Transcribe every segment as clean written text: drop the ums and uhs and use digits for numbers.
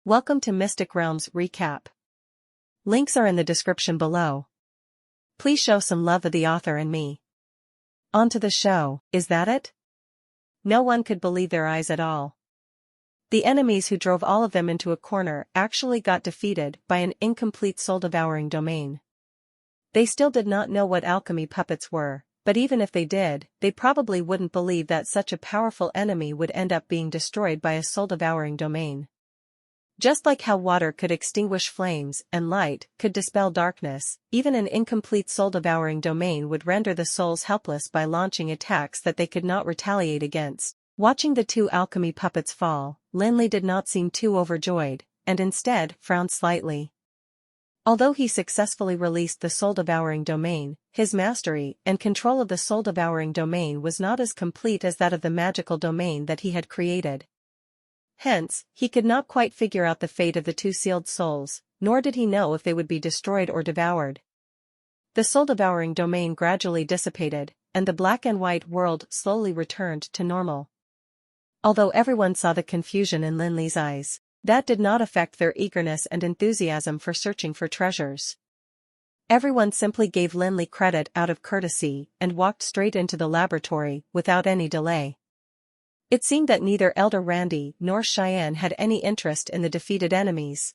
Welcome to Mystic Realms Recap. Links are in the description below. Please show some love of the author and me. On to the show, is that it? No one could believe their eyes at all. The enemies who drove all of them into a corner actually got defeated by an incomplete soul-devouring domain. They still did not know what alchemy puppets were, but even if they did, they probably wouldn't believe that such a powerful enemy would end up being destroyed by a soul-devouring domain. Just like how water could extinguish flames and light could dispel darkness, even an incomplete soul-devouring domain would render the souls helpless by launching attacks that they could not retaliate against. Watching the two alchemy puppets fall, Lin Li did not seem too overjoyed, and instead frowned slightly. Although he successfully released the soul-devouring domain, his mastery and control of the soul-devouring domain was not as complete as that of the magical domain that he had created. Hence, he could not quite figure out the fate of the two sealed souls, nor did he know if they would be destroyed or devoured. The soul-devouring domain gradually dissipated, and the black and white world slowly returned to normal. Although everyone saw the confusion in Lin Li's eyes, that did not affect their eagerness and enthusiasm for searching for treasures. Everyone simply gave Lin Li credit out of courtesy and walked straight into the laboratory without any delay. It seemed that neither Elder Randy nor Cheyenne had any interest in the defeated enemies.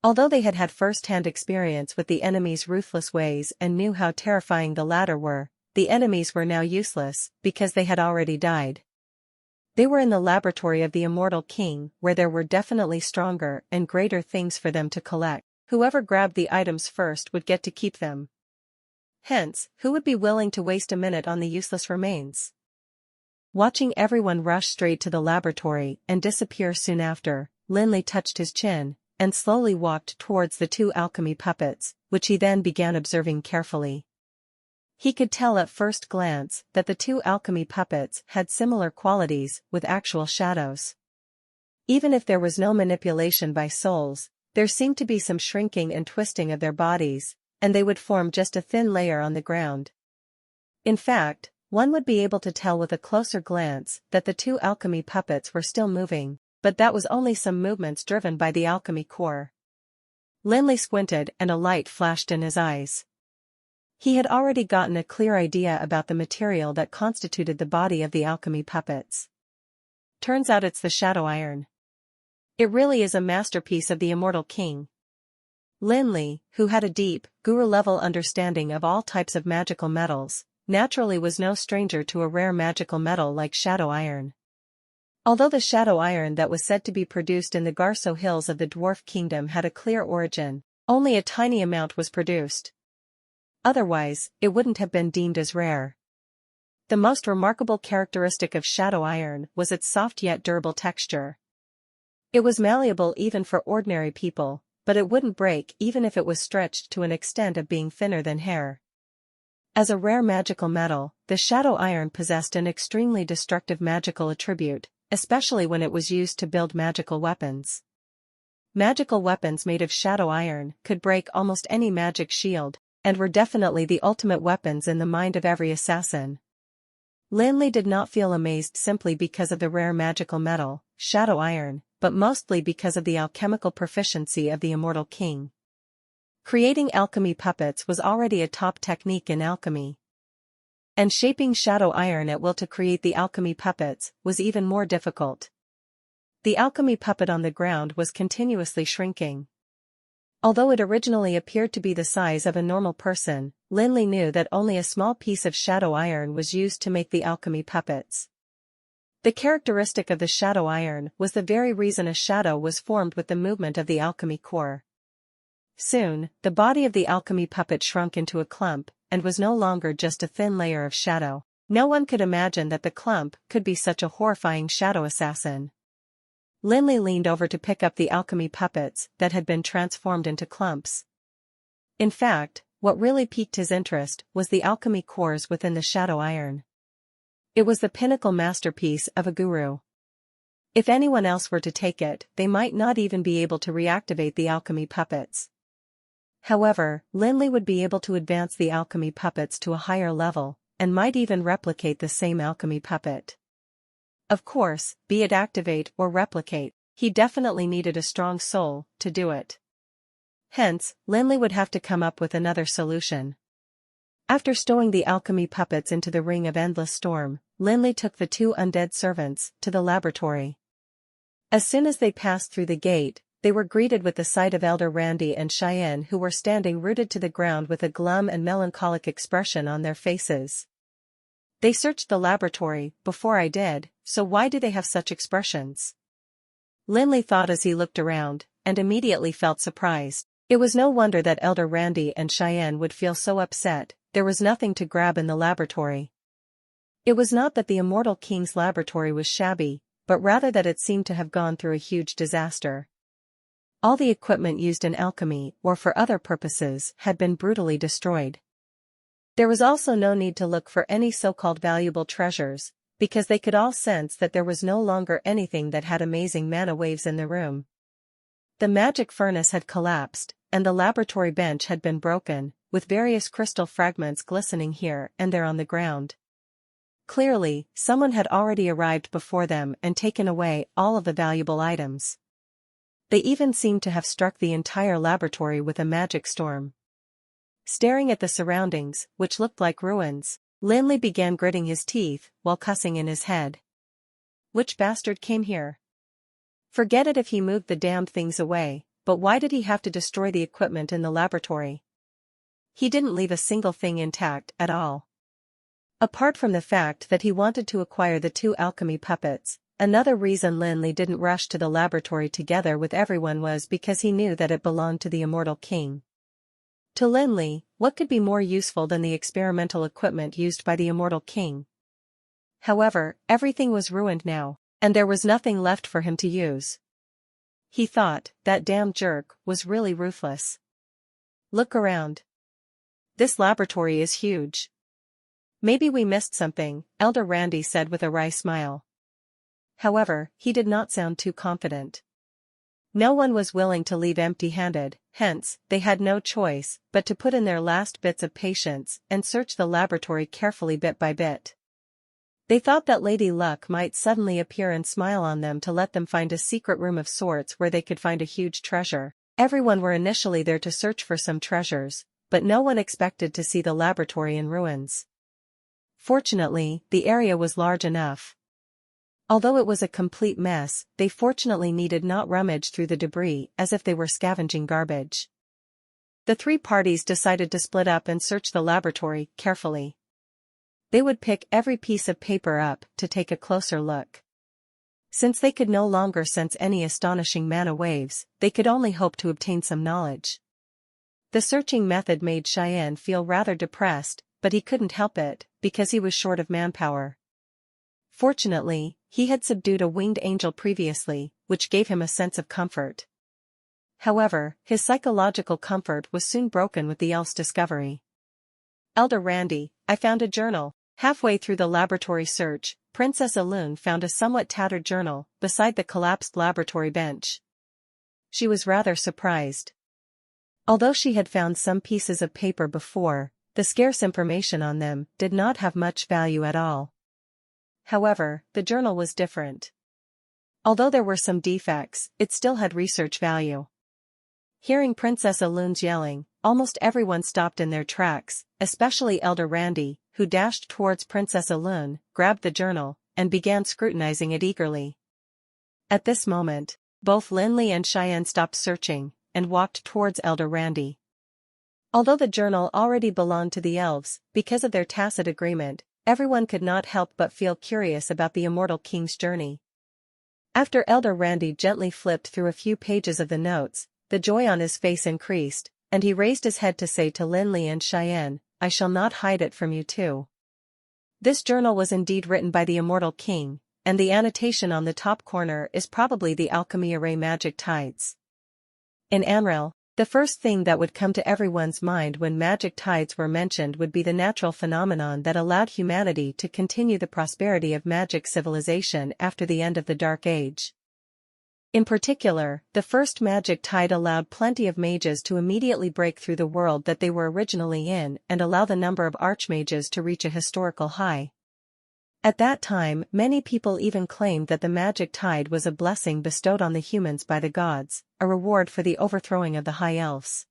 Although they had had first-hand experience with the enemies' ruthless ways and knew how terrifying the latter were, the enemies were now useless because they had already died. They were in the laboratory of the Immortal King, where there were definitely stronger and greater things for them to collect. Whoever grabbed the items first would get to keep them. Hence, who would be willing to waste a minute on the useless remains? Watching everyone rush straight to the laboratory and disappear soon after, Lin Li touched his chin and slowly walked towards the two alchemy puppets, which he then began observing carefully. He could tell at first glance that the two alchemy puppets had similar qualities with actual shadows. Even if there was no manipulation by souls, there seemed to be some shrinking and twisting of their bodies, and they would form just a thin layer on the ground. In fact, one would be able to tell with a closer glance that the two alchemy puppets were still moving, but that was only some movements driven by the alchemy core. Lin Li squinted and a light flashed in his eyes. He had already gotten a clear idea about the material that constituted the body of the alchemy puppets. Turns out it's the shadow iron. It really is a masterpiece of the Immortal King. Lin Li, who had a deep, guru-level understanding of all types of magical metals, naturally was no stranger to a rare magical metal like shadow iron. Although the shadow iron that was said to be produced in the Garso Hills of the Dwarf Kingdom had a clear origin, only a tiny amount was produced. Otherwise, it wouldn't have been deemed as rare. The most remarkable characteristic of shadow iron was its soft yet durable texture. It was malleable even for ordinary people, but it wouldn't break even if it was stretched to an extent of being thinner than hair. As a rare magical metal, the shadow iron possessed an extremely destructive magical attribute, especially when it was used to build magical weapons. Magical weapons made of shadow iron could break almost any magic shield, and were definitely the ultimate weapons in the mind of every assassin. Lin Li did not feel amazed simply because of the rare magical metal, shadow iron, but mostly because of the alchemical proficiency of the Immortal King. Creating alchemy puppets was already a top technique in alchemy. And shaping shadow iron at will to create the alchemy puppets was even more difficult. The alchemy puppet on the ground was continuously shrinking. Although it originally appeared to be the size of a normal person, Lin Li knew that only a small piece of shadow iron was used to make the alchemy puppets. The characteristic of the shadow iron was the very reason a shadow was formed with the movement of the alchemy core. Soon, the body of the alchemy puppet shrunk into a clump, and was no longer just a thin layer of shadow. No one could imagine that the clump could be such a horrifying shadow assassin. Lin Li leaned over to pick up the alchemy puppets that had been transformed into clumps. In fact, what really piqued his interest was the alchemy cores within the shadow iron. It was the pinnacle masterpiece of a guru. If anyone else were to take it, they might not even be able to reactivate the alchemy puppets. However, Lin Li would be able to advance the alchemy puppets to a higher level, and might even replicate the same alchemy puppet. Of course, be it activate or replicate, he definitely needed a strong soul to do it. Hence, Lin Li would have to come up with another solution. After stowing the alchemy puppets into the ring of endless storm, Lin Li took the two undead servants to the laboratory. As soon as they passed through the gate, they were greeted with the sight of Elder Randy and Cheyenne, who were standing rooted to the ground with a glum and melancholic expression on their faces. They searched the laboratory before I did, so why do they have such expressions? Lin Li thought as he looked around, and immediately felt surprised. It was no wonder that Elder Randy and Cheyenne would feel so upset. There was nothing to grab in the laboratory. It was not that the Immortal King's laboratory was shabby, but rather that it seemed to have gone through a huge disaster. All the equipment used in alchemy or for other purposes had been brutally destroyed. There was also no need to look for any so-called valuable treasures, because they could all sense that there was no longer anything that had amazing mana waves in the room. The magic furnace had collapsed, and the laboratory bench had been broken, with various crystal fragments glistening here and there on the ground. Clearly, someone had already arrived before them and taken away all of the valuable items. They even seemed to have struck the entire laboratory with a magic storm. Staring at the surroundings, which looked like ruins, Lin Li began gritting his teeth while cussing in his head. Which bastard came here? Forget it if he moved the damned things away, but why did he have to destroy the equipment in the laboratory? He didn't leave a single thing intact at all. Apart from the fact that he wanted to acquire the two alchemy puppets, another reason Lin Li didn't rush to the laboratory together with everyone was because he knew that it belonged to the Immortal King. To Lin Li, what could be more useful than the experimental equipment used by the Immortal King? However, everything was ruined now, and there was nothing left for him to use. He thought, that damn jerk was really ruthless. Look around. This laboratory is huge. Maybe we missed something, Elder Randy said with a wry smile. However, he did not sound too confident. No one was willing to leave empty-handed, hence, they had no choice but to put in their last bits of patience and search the laboratory carefully bit by bit. They thought that Lady Luck might suddenly appear and smile on them to let them find a secret room of sorts where they could find a huge treasure. Everyone were initially there to search for some treasures, but no one expected to see the laboratory in ruins. Fortunately, the area was large enough. Although it was a complete mess, they fortunately needed not rummage through the debris as if they were scavenging garbage. The three parties decided to split up and search the laboratory carefully. They would pick every piece of paper up to take a closer look. Since they could no longer sense any astonishing mana waves, they could only hope to obtain some knowledge. The searching method made Cheyenne feel rather depressed, but he couldn't help it, because he was short of manpower. Fortunately, he had subdued a winged angel previously, which gave him a sense of comfort. However, his psychological comfort was soon broken with the elf's discovery. Elder Randy, I found a journal. Halfway through the laboratory search, Princess Alun found a somewhat tattered journal beside the collapsed laboratory bench. She was rather surprised. Although she had found some pieces of paper before, the scarce information on them did not have much value at all. However, the journal was different. Although there were some defects, it still had research value. Hearing Princess Alun's yelling, almost everyone stopped in their tracks, especially Elder Randy, who dashed towards Princess Alun, grabbed the journal, and began scrutinizing it eagerly. At this moment, both Lin Li and Cheyenne stopped searching, and walked towards Elder Randy. Although the journal already belonged to the elves, because of their tacit agreement, everyone could not help but feel curious about the Immortal King's journey. After Elder Randy gently flipped through a few pages of the notes, the joy on his face increased, and he raised his head to say to Lin Li and Cheyenne, I shall not hide it from you two. This journal was indeed written by the Immortal King, and the annotation on the top corner is probably the alchemy array magic tides. In Amrel, the first thing that would come to everyone's mind when magic tides were mentioned would be the natural phenomenon that allowed humanity to continue the prosperity of magic civilization after the end of the Dark Age. In particular, the first magic tide allowed plenty of mages to immediately break through the world that they were originally in and allow the number of archmages to reach a historical high. At that time, many people even claimed that the magic tide was a blessing bestowed on the humans by the gods, a reward for the overthrowing of the high elves.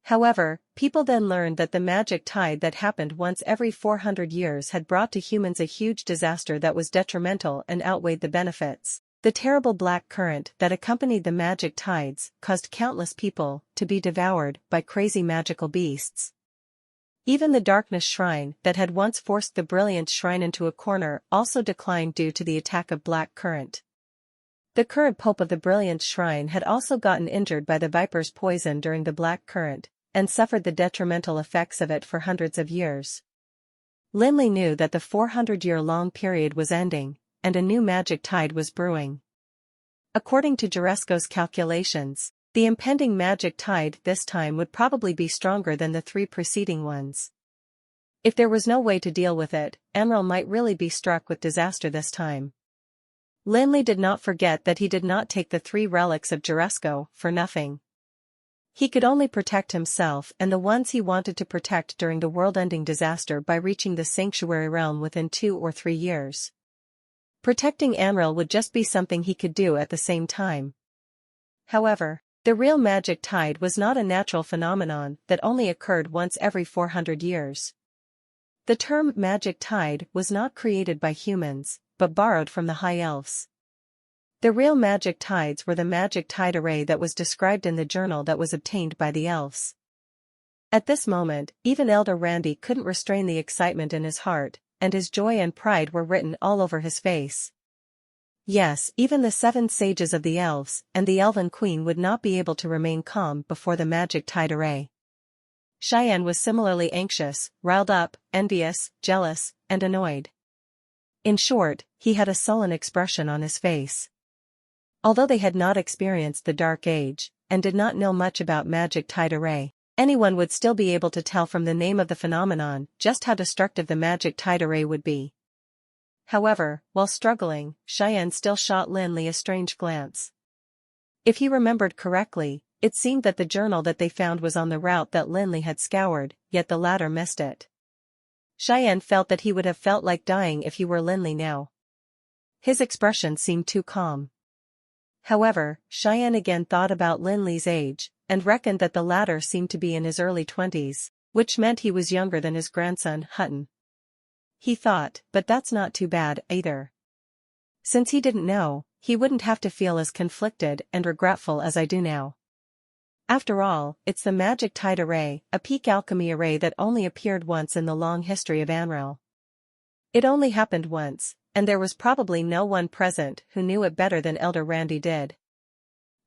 However, people then learned that the magic tide that happened once every 400 years had brought to humans a huge disaster that was detrimental and outweighed the benefits. The terrible black current that accompanied the magic tides caused countless people to be devoured by crazy magical beasts. Even the darkness shrine that had once forced the brilliant shrine into a corner also declined due to the attack of black current. The current pope of the brilliant shrine had also gotten injured by the viper's poison during the black current, and suffered the detrimental effects of it for hundreds of years. Lin Li knew that the 400-year-long period was ending, and a new magic tide was brewing. According to Juresco's calculations, the impending magic tide this time would probably be stronger than the 3 preceding ones. If there was no way to deal with it, Emerald might really be struck with disaster this time. Lin Li did not forget that he did not take the 3 relics of Juresco for nothing. He could only protect himself and the ones he wanted to protect during the world-ending disaster by reaching the sanctuary realm within 2 or 3 years. Protecting Amril would just be something he could do at the same time. However, the real magic tide was not a natural phenomenon that only occurred once every 400 years. The term magic tide was not created by humans, but borrowed from the high elves. The real magic tides were the magic tide array that was described in the journal that was obtained by the elves. At this moment, even Elder Randy couldn't restrain the excitement in his heart, and his joy and pride were written all over his face. Yes, even the 7 sages of the elves and the elven queen would not be able to remain calm before the magic tide array. Cheyenne was similarly anxious, riled up, envious, jealous, and annoyed. In short, he had a sullen expression on his face. Although they had not experienced the Dark Age, and did not know much about magic tide array, anyone would still be able to tell from the name of the phenomenon just how destructive the magic tide array would be. However, while struggling, Cheyenne still shot Lin Li a strange glance. If he remembered correctly, it seemed that the journal that they found was on the route that Lin Li had scoured, yet the latter missed it. Cheyenne felt that he would have felt like dying if he were Lin Li now. His expression seemed too calm. However, Cheyenne again thought about Lin Li's age, and reckoned that the latter seemed to be in his early 20s, which meant he was younger than his grandson, Hutton. He thought, but that's not too bad, either. Since he didn't know, he wouldn't have to feel as conflicted and regretful as I do now. After all, it's the magic tide array, a peak alchemy array that only appeared once in the long history of Amril. It only happened once, and there was probably no one present who knew it better than Elder Randy did.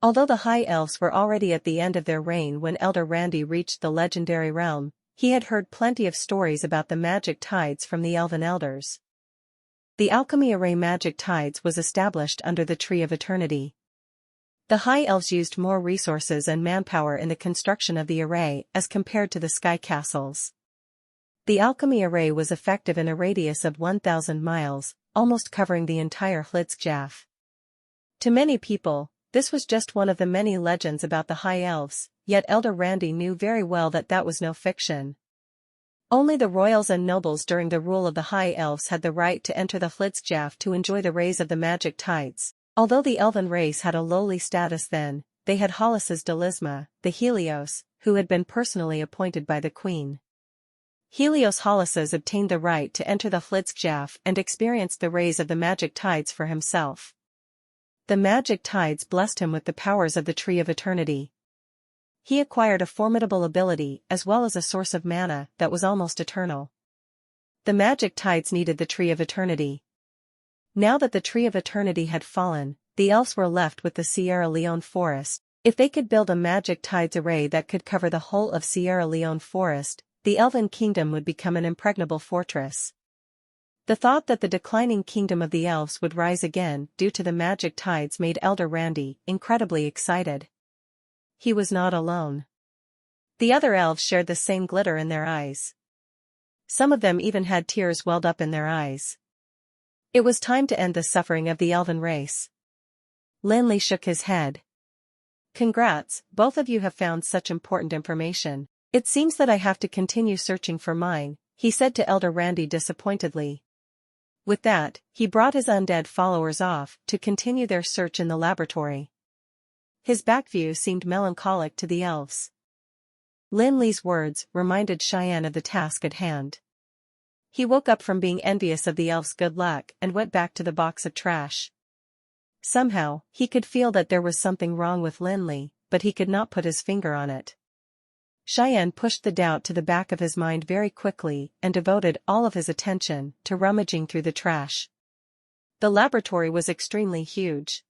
Although the High Elves were already at the end of their reign when Elder Randy reached the legendary realm, he had heard plenty of stories about the magic tides from the Elven Elders. The alchemy array magic tides was established under the Tree of Eternity. The High Elves used more resources and manpower in the construction of the array as compared to the Sky Castles. The alchemy array was effective in a radius of 1,000 miles, almost covering the entire Hlidskjaf. To many people, this was just one of the many legends about the High Elves, yet Elder Randy knew very well that that was no fiction. Only the royals and nobles during the rule of the High Elves had the right to enter the Hlidskjaf to enjoy the rays of the magic tides. Although the elven race had a lowly status then, they had Hollis's Delisma, the Helios, who had been personally appointed by the queen. Helios Hollises obtained the right to enter the Hlidskjaf and experienced the rays of the magic tides for himself. The magic tides blessed him with the powers of the Tree of Eternity. He acquired a formidable ability as well as a source of mana that was almost eternal. The magic tides needed the Tree of Eternity. Now that the Tree of Eternity had fallen, the elves were left with the Sierra Leone forest. If they could build a magic tides array that could cover the whole of Sierra Leone forest, the Elven Kingdom would become an impregnable fortress. The thought that the declining kingdom of the elves would rise again due to the magic tides made Elder Randy incredibly excited. He was not alone. The other elves shared the same glitter in their eyes. Some of them even had tears welled up in their eyes. It was time to end the suffering of the elven race. Lin Li shook his head. Congrats, both of you have found such important information. It seems that I have to continue searching for mine, he said to Elder Randy disappointedly. With that, he brought his undead followers off to continue their search in the laboratory. His back view seemed melancholic to the elves. Lin Li's words reminded Cheyenne of the task at hand. He woke up from being envious of the elves' good luck and went back to the box of trash. Somehow, he could feel that there was something wrong with Lin Li, but he could not put his finger on it. Cheyenne pushed the doubt to the back of his mind very quickly and devoted all of his attention to rummaging through the trash. The laboratory was extremely huge.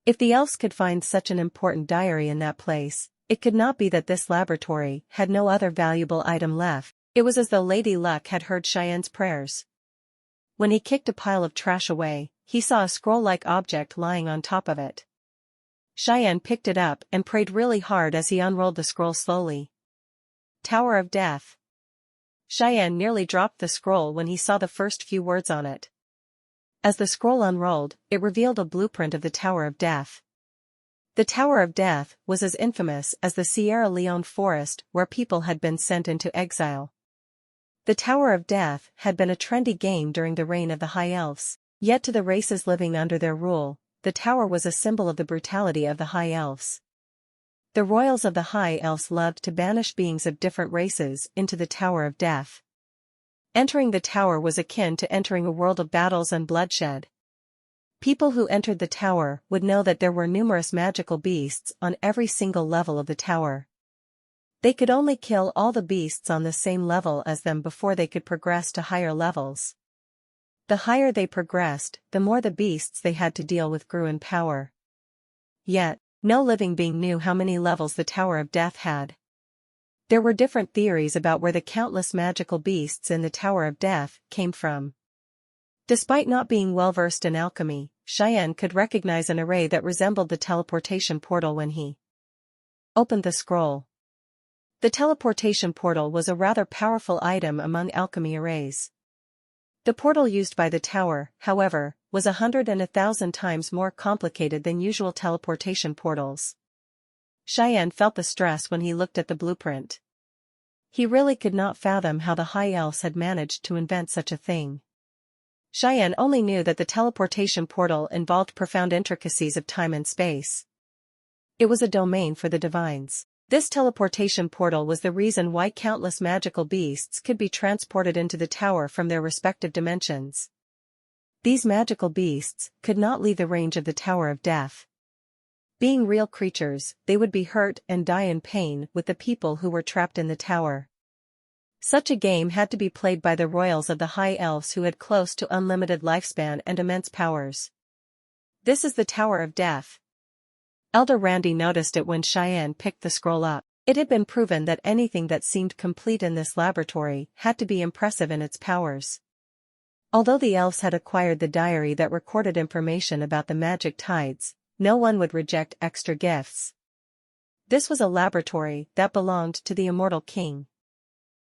If the elves could find such an important diary in that place, it could not be that this laboratory had no other valuable item left. It was as though Lady Luck had heard Cheyenne's prayers. When he kicked a pile of trash away, he saw a scroll-like object lying on top of it. Cheyenne picked it up and prayed really hard as he unrolled the scroll slowly. Tower of Death. Cheyenne nearly dropped the scroll when he saw the first few words on it. As the scroll unrolled, it revealed a blueprint of the Tower of Death. The Tower of Death was as infamous as the Sierra Leone forest where people had been sent into exile. The Tower of Death had been a trendy game during the reign of the High Elves, yet to the races living under their rule, the tower was a symbol of the brutality of the High Elves. The royals of the High Elves loved to banish beings of different races into the Tower of Death. Entering the tower was akin to entering a world of battles and bloodshed. People who entered the tower would know that there were numerous magical beasts on every single level of the tower. They could only kill all the beasts on the same level as them before they could progress to higher levels. The higher they progressed, the more the beasts they had to deal with grew in power. Yet, no living being knew how many levels the Tower of Death had. There were different theories about where the countless magical beasts in the Tower of Death came from. Despite not being well versed in alchemy, Cheyenne could recognize an array that resembled the teleportation portal when he opened the scroll. The teleportation portal was a rather powerful item among alchemy arrays. The portal used by the tower, however, was 100 and 1,000 times more complicated than usual teleportation portals. Cheyenne felt the stress when he looked at the blueprint. He really could not fathom how the High Elves had managed to invent such a thing. Cheyenne only knew that the teleportation portal involved profound intricacies of time and space. It was a domain for the divines. This teleportation portal was the reason why countless magical beasts could be transported into the tower from their respective dimensions. These magical beasts could not leave the range of the Tower of Death. Being real creatures, they would be hurt and die in pain with the people who were trapped in the tower. Such a game had to be played by the royals of the High Elves who had close to unlimited lifespan and immense powers. This is the Tower of Death. Elder Randy noticed it when Cheyenne picked the scroll up. It had been proven that anything that seemed complete in this laboratory had to be impressive in its powers. Although the elves had acquired the diary that recorded information about the magic tides, no one would reject extra gifts. This was a laboratory that belonged to the immortal king.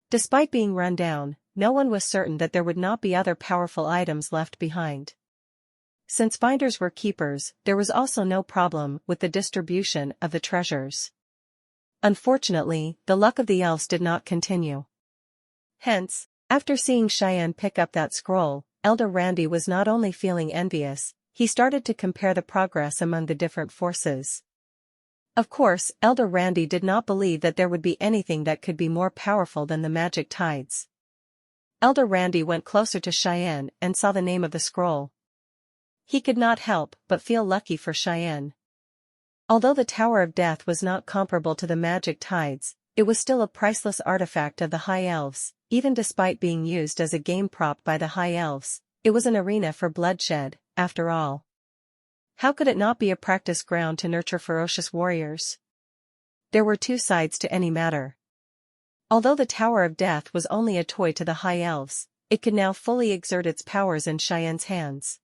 Despite being run down, no one was certain that there would not be other powerful items left behind. Since finders were keepers, there was also no problem with the distribution of the treasures. Unfortunately, the luck of the elves did not continue. Hence, after seeing Cheyenne pick up that scroll, Elder Randy was not only feeling envious, he started to compare the progress among the different forces. Of course, Elder Randy did not believe that there would be anything that could be more powerful than the magic tides. Elder Randy went closer to Cheyenne and saw the name of the scroll. He could not help but feel lucky for Cheyenne. Although the Tower of Death was not comparable to the magic tides, it was still a priceless artifact of the High Elves. Even despite being used as a game prop by the High Elves, it was an arena for bloodshed, after all. How could it not be a practice ground to nurture ferocious warriors? There were two sides to any matter. Although the Tower of Death was only a toy to the High Elves, it could now fully exert its powers in Cheyenne's hands.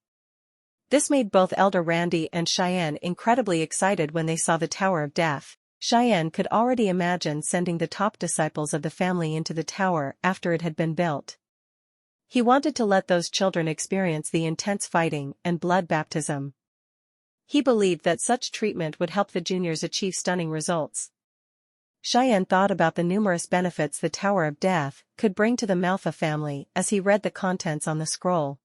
This made both Elder Randy and Cheyenne incredibly excited when they saw the Tower of Death. Cheyenne could already imagine sending the top disciples of the family into the tower after it had been built. He wanted to let those children experience the intense fighting and blood baptism. He believed that such treatment would help the juniors achieve stunning results. Cheyenne thought about the numerous benefits the Tower of Death could bring to the Manhwa family as he read the contents on the scroll.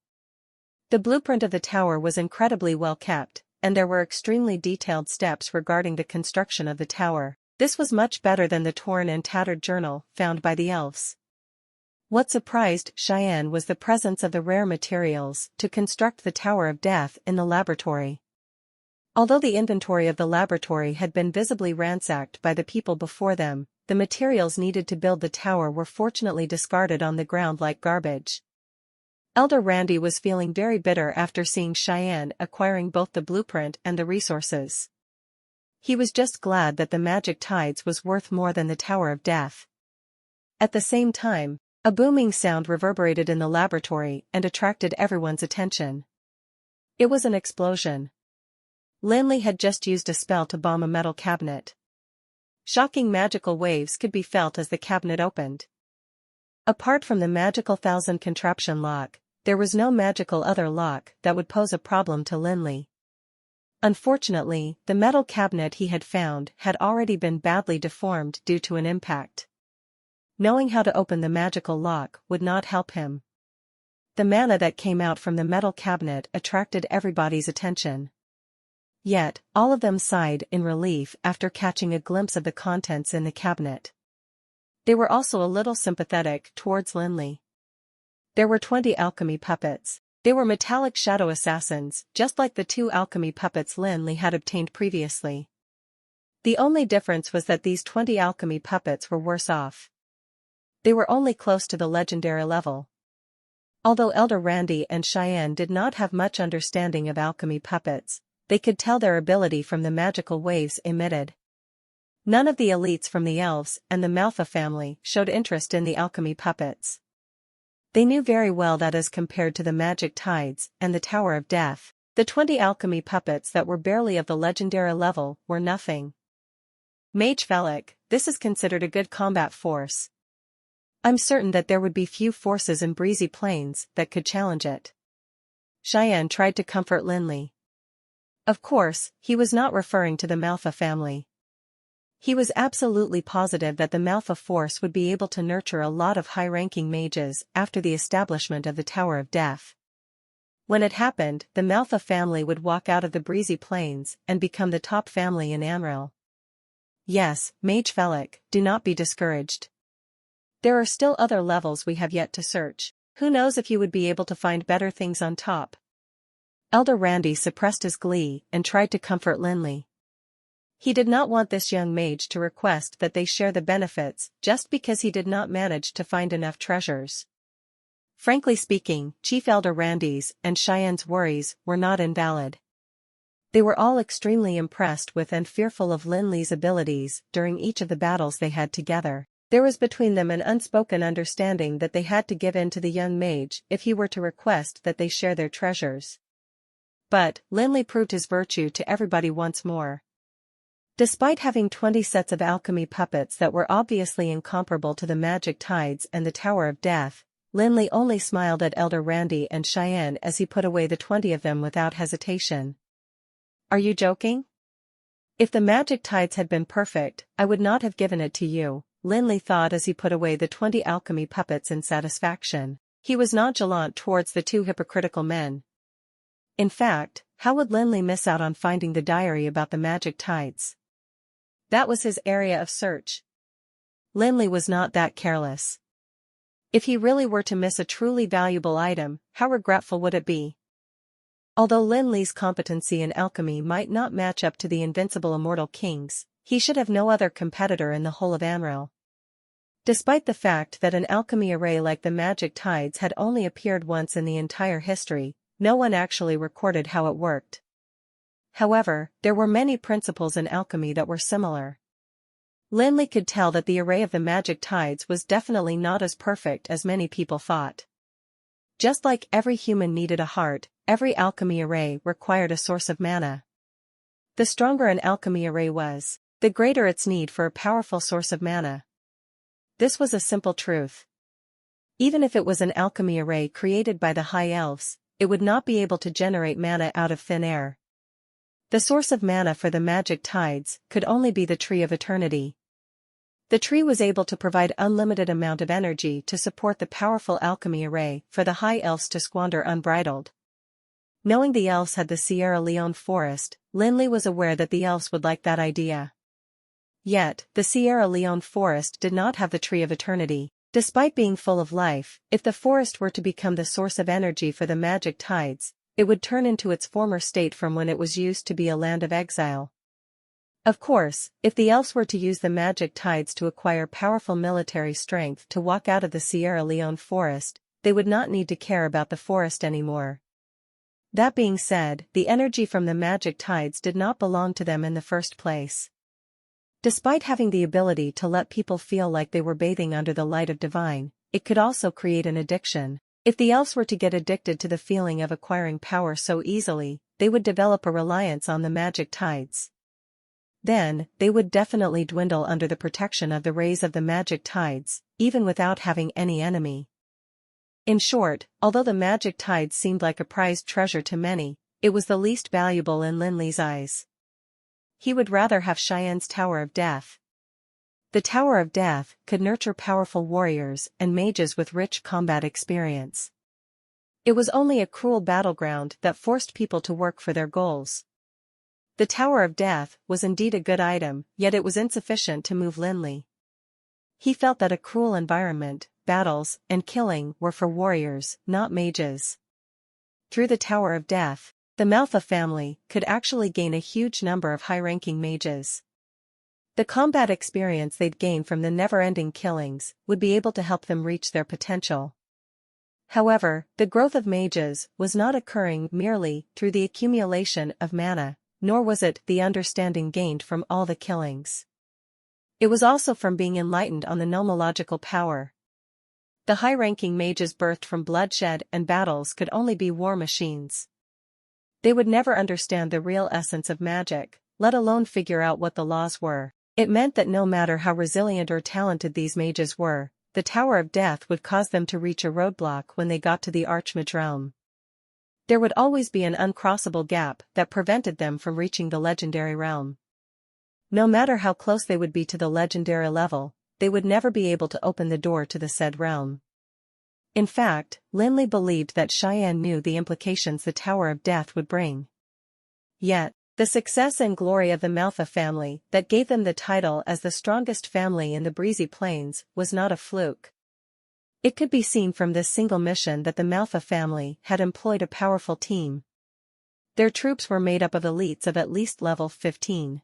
The blueprint of the tower was incredibly well kept, and there were extremely detailed steps regarding the construction of the tower. This was much better than the torn and tattered journal found by the elves. What surprised Cheyenne was the presence of the rare materials to construct the Tower of Death in the laboratory. Although the inventory of the laboratory had been visibly ransacked by the people before them, the materials needed to build the tower were fortunately discarded on the ground like garbage. Elder Randy was feeling very bitter after seeing Cheyenne acquiring both the blueprint and the resources. He was just glad that the magic tides was worth more than the Tower of Death. At the same time, a booming sound reverberated in the laboratory and attracted everyone's attention. It was an explosion. Lin Li had just used a spell to bomb a metal cabinet. Shocking magical waves could be felt as the cabinet opened. Apart from the magical thousand contraption lock, there was no magical other lock that would pose a problem to Lin Li. Unfortunately, the metal cabinet he had found had already been badly deformed due to an impact. Knowing how to open the magical lock would not help him. The mana that came out from the metal cabinet attracted everybody's attention. Yet, all of them sighed in relief after catching a glimpse of the contents in the cabinet. They were also a little sympathetic towards Lin Li. There were 20 alchemy puppets. They were metallic shadow assassins, just like the 2 alchemy puppets Lin Li had obtained previously. The only difference was that these 20 alchemy puppets were worse off. They were only close to the legendary level. Although Elder Randy and Cheyenne did not have much understanding of alchemy puppets, they could tell their ability from the magical waves emitted. None of the elites from the elves and the Manhwa family showed interest in the alchemy puppets. They knew very well that as compared to the magic tides and the Tower of Death, the 20 alchemy puppets that were barely of the legendary level were nothing. Mage Felix, this is considered a good combat force. I'm certain that there would be few forces in breezy plains that could challenge it. Cheyenne tried to comfort Lin Li. Of course, he was not referring to the Manhwa family. He was absolutely positive that the Manhwa force would be able to nurture a lot of high-ranking mages after the establishment of the Tower of Death. When it happened, the Manhwa family would walk out of the breezy plains and become the top family in Amril. Yes, Mage Felix, do not be discouraged. There are still other levels we have yet to search. Who knows if you would be able to find better things on top. Elder Randy suppressed his glee and tried to comfort Lin Li. He did not want this young mage to request that they share the benefits just because he did not manage to find enough treasures. Frankly speaking, Chief Elder Randy's and Cheyenne's worries were not invalid. They were all extremely impressed with and fearful of Lin Li's abilities during each of the battles they had together. There was between them an unspoken understanding that they had to give in to the young mage if he were to request that they share their treasures. But, Lin Li proved his virtue to everybody once more. Despite having 20 sets of alchemy puppets that were obviously incomparable to the magic tides and the Tower of Death, Lin Li only smiled at Elder Randy and Cheyenne as he put away the 20 of them without hesitation. Are you joking? If the magic tides had been perfect, I would not have given it to you, Lin Li thought as he put away the 20 alchemy puppets in satisfaction. He was nonchalant towards the 2 hypocritical men. In fact, how would Lin Li miss out on finding the diary about the magic tides? That was his area of search. Lin Li was not that careless. If he really were to miss a truly valuable item, how regretful would it be? Although Lin Li's competency in alchemy might not match up to the invincible immortal king's, he should have no other competitor in the whole of Amril. Despite the fact that an alchemy array like the magic tides had only appeared once in the entire history, no one actually recorded how it worked. However, there were many principles in alchemy that were similar. Lin Li could tell that the array of the magic tides was definitely not as perfect as many people thought. Just like every human needed a heart, every alchemy array required a source of mana. The stronger an alchemy array was, the greater its need for a powerful source of mana. This was a simple truth. Even if it was an alchemy array created by the High Elves, it would not be able to generate mana out of thin air. The source of mana for the magic tides could only be the Tree of Eternity. The tree was able to provide unlimited amount of energy to support the powerful alchemy array for the High Elves to squander unbridled. Knowing the elves had the Sierra Leone forest, Lin Li was aware that the elves would like that idea. Yet, the Sierra Leone forest did not have the Tree of Eternity. Despite being full of life, if the forest were to become the source of energy for the magic tides, it would turn into its former state from when it was used to be a land of exile. Of course, if the elves were to use the magic tides to acquire powerful military strength to walk out of the Sierra Leone forest, they would not need to care about the forest anymore. That being said, the energy from the magic tides did not belong to them in the first place. Despite having the ability to let people feel like they were bathing under the light of divine, it could also create an addiction. If the elves were to get addicted to the feeling of acquiring power so easily, they would develop a reliance on the magic tides. Then, they would definitely dwindle under the protection of the rays of the magic tides, even without having any enemy. In short, although the magic tides seemed like a prized treasure to many, it was the least valuable in Lin Li's eyes. He would rather have Cheyenne's Tower of Death. The Tower of Death could nurture powerful warriors and mages with rich combat experience. It was only a cruel battleground that forced people to work for their goals. The Tower of Death was indeed a good item, yet it was insufficient to move Lin Li. He felt that a cruel environment, battles, and killing were for warriors, not mages. Through the Tower of Death, the Manhwa family could actually gain a huge number of high-ranking mages. The combat experience they'd gain from the never-ending killings would be able to help them reach their potential. However, the growth of mages was not occurring merely through the accumulation of mana, nor was it the understanding gained from all the killings. It was also from being enlightened on the nomological power. The high-ranking mages birthed from bloodshed and battles could only be war machines. They would never understand the real essence of magic, let alone figure out what the laws were. It meant that no matter how resilient or talented these mages were, the Tower of Death would cause them to reach a roadblock when they got to the Archmage realm. There would always be an uncrossable gap that prevented them from reaching the legendary realm. No matter how close they would be to the legendary level, they would never be able to open the door to the said realm. In fact, Lin Li believed that Cheyenne knew the implications the Tower of Death would bring. Yet, the success and glory of the Manhwa family that gave them the title as the strongest family in the breezy plains was not a fluke. It could be seen from this single mission that the Manhwa family had employed a powerful team. Their troops were made up of elites of at least level 15.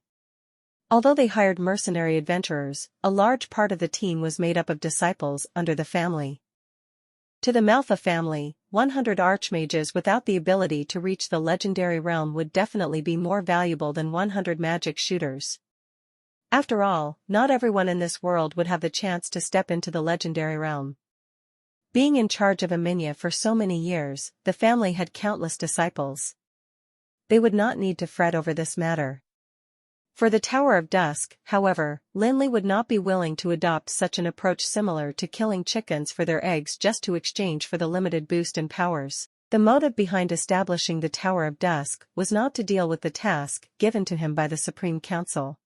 Although they hired mercenary adventurers, a large part of the team was made up of disciples under the family. To the Manhwa family, 100 archmages without the ability to reach the legendary realm would definitely be more valuable than 100 magic shooters. After all, not everyone in this world would have the chance to step into the legendary realm. Being in charge of Manga for so many years, the family had countless disciples. They would not need to fret over this matter. For the Tower of Dusk, however, Lin Li would not be willing to adopt such an approach similar to killing chickens for their eggs just to exchange for the limited boost in powers. The motive behind establishing the Tower of Dusk was not to deal with the task given to him by the Supreme Council.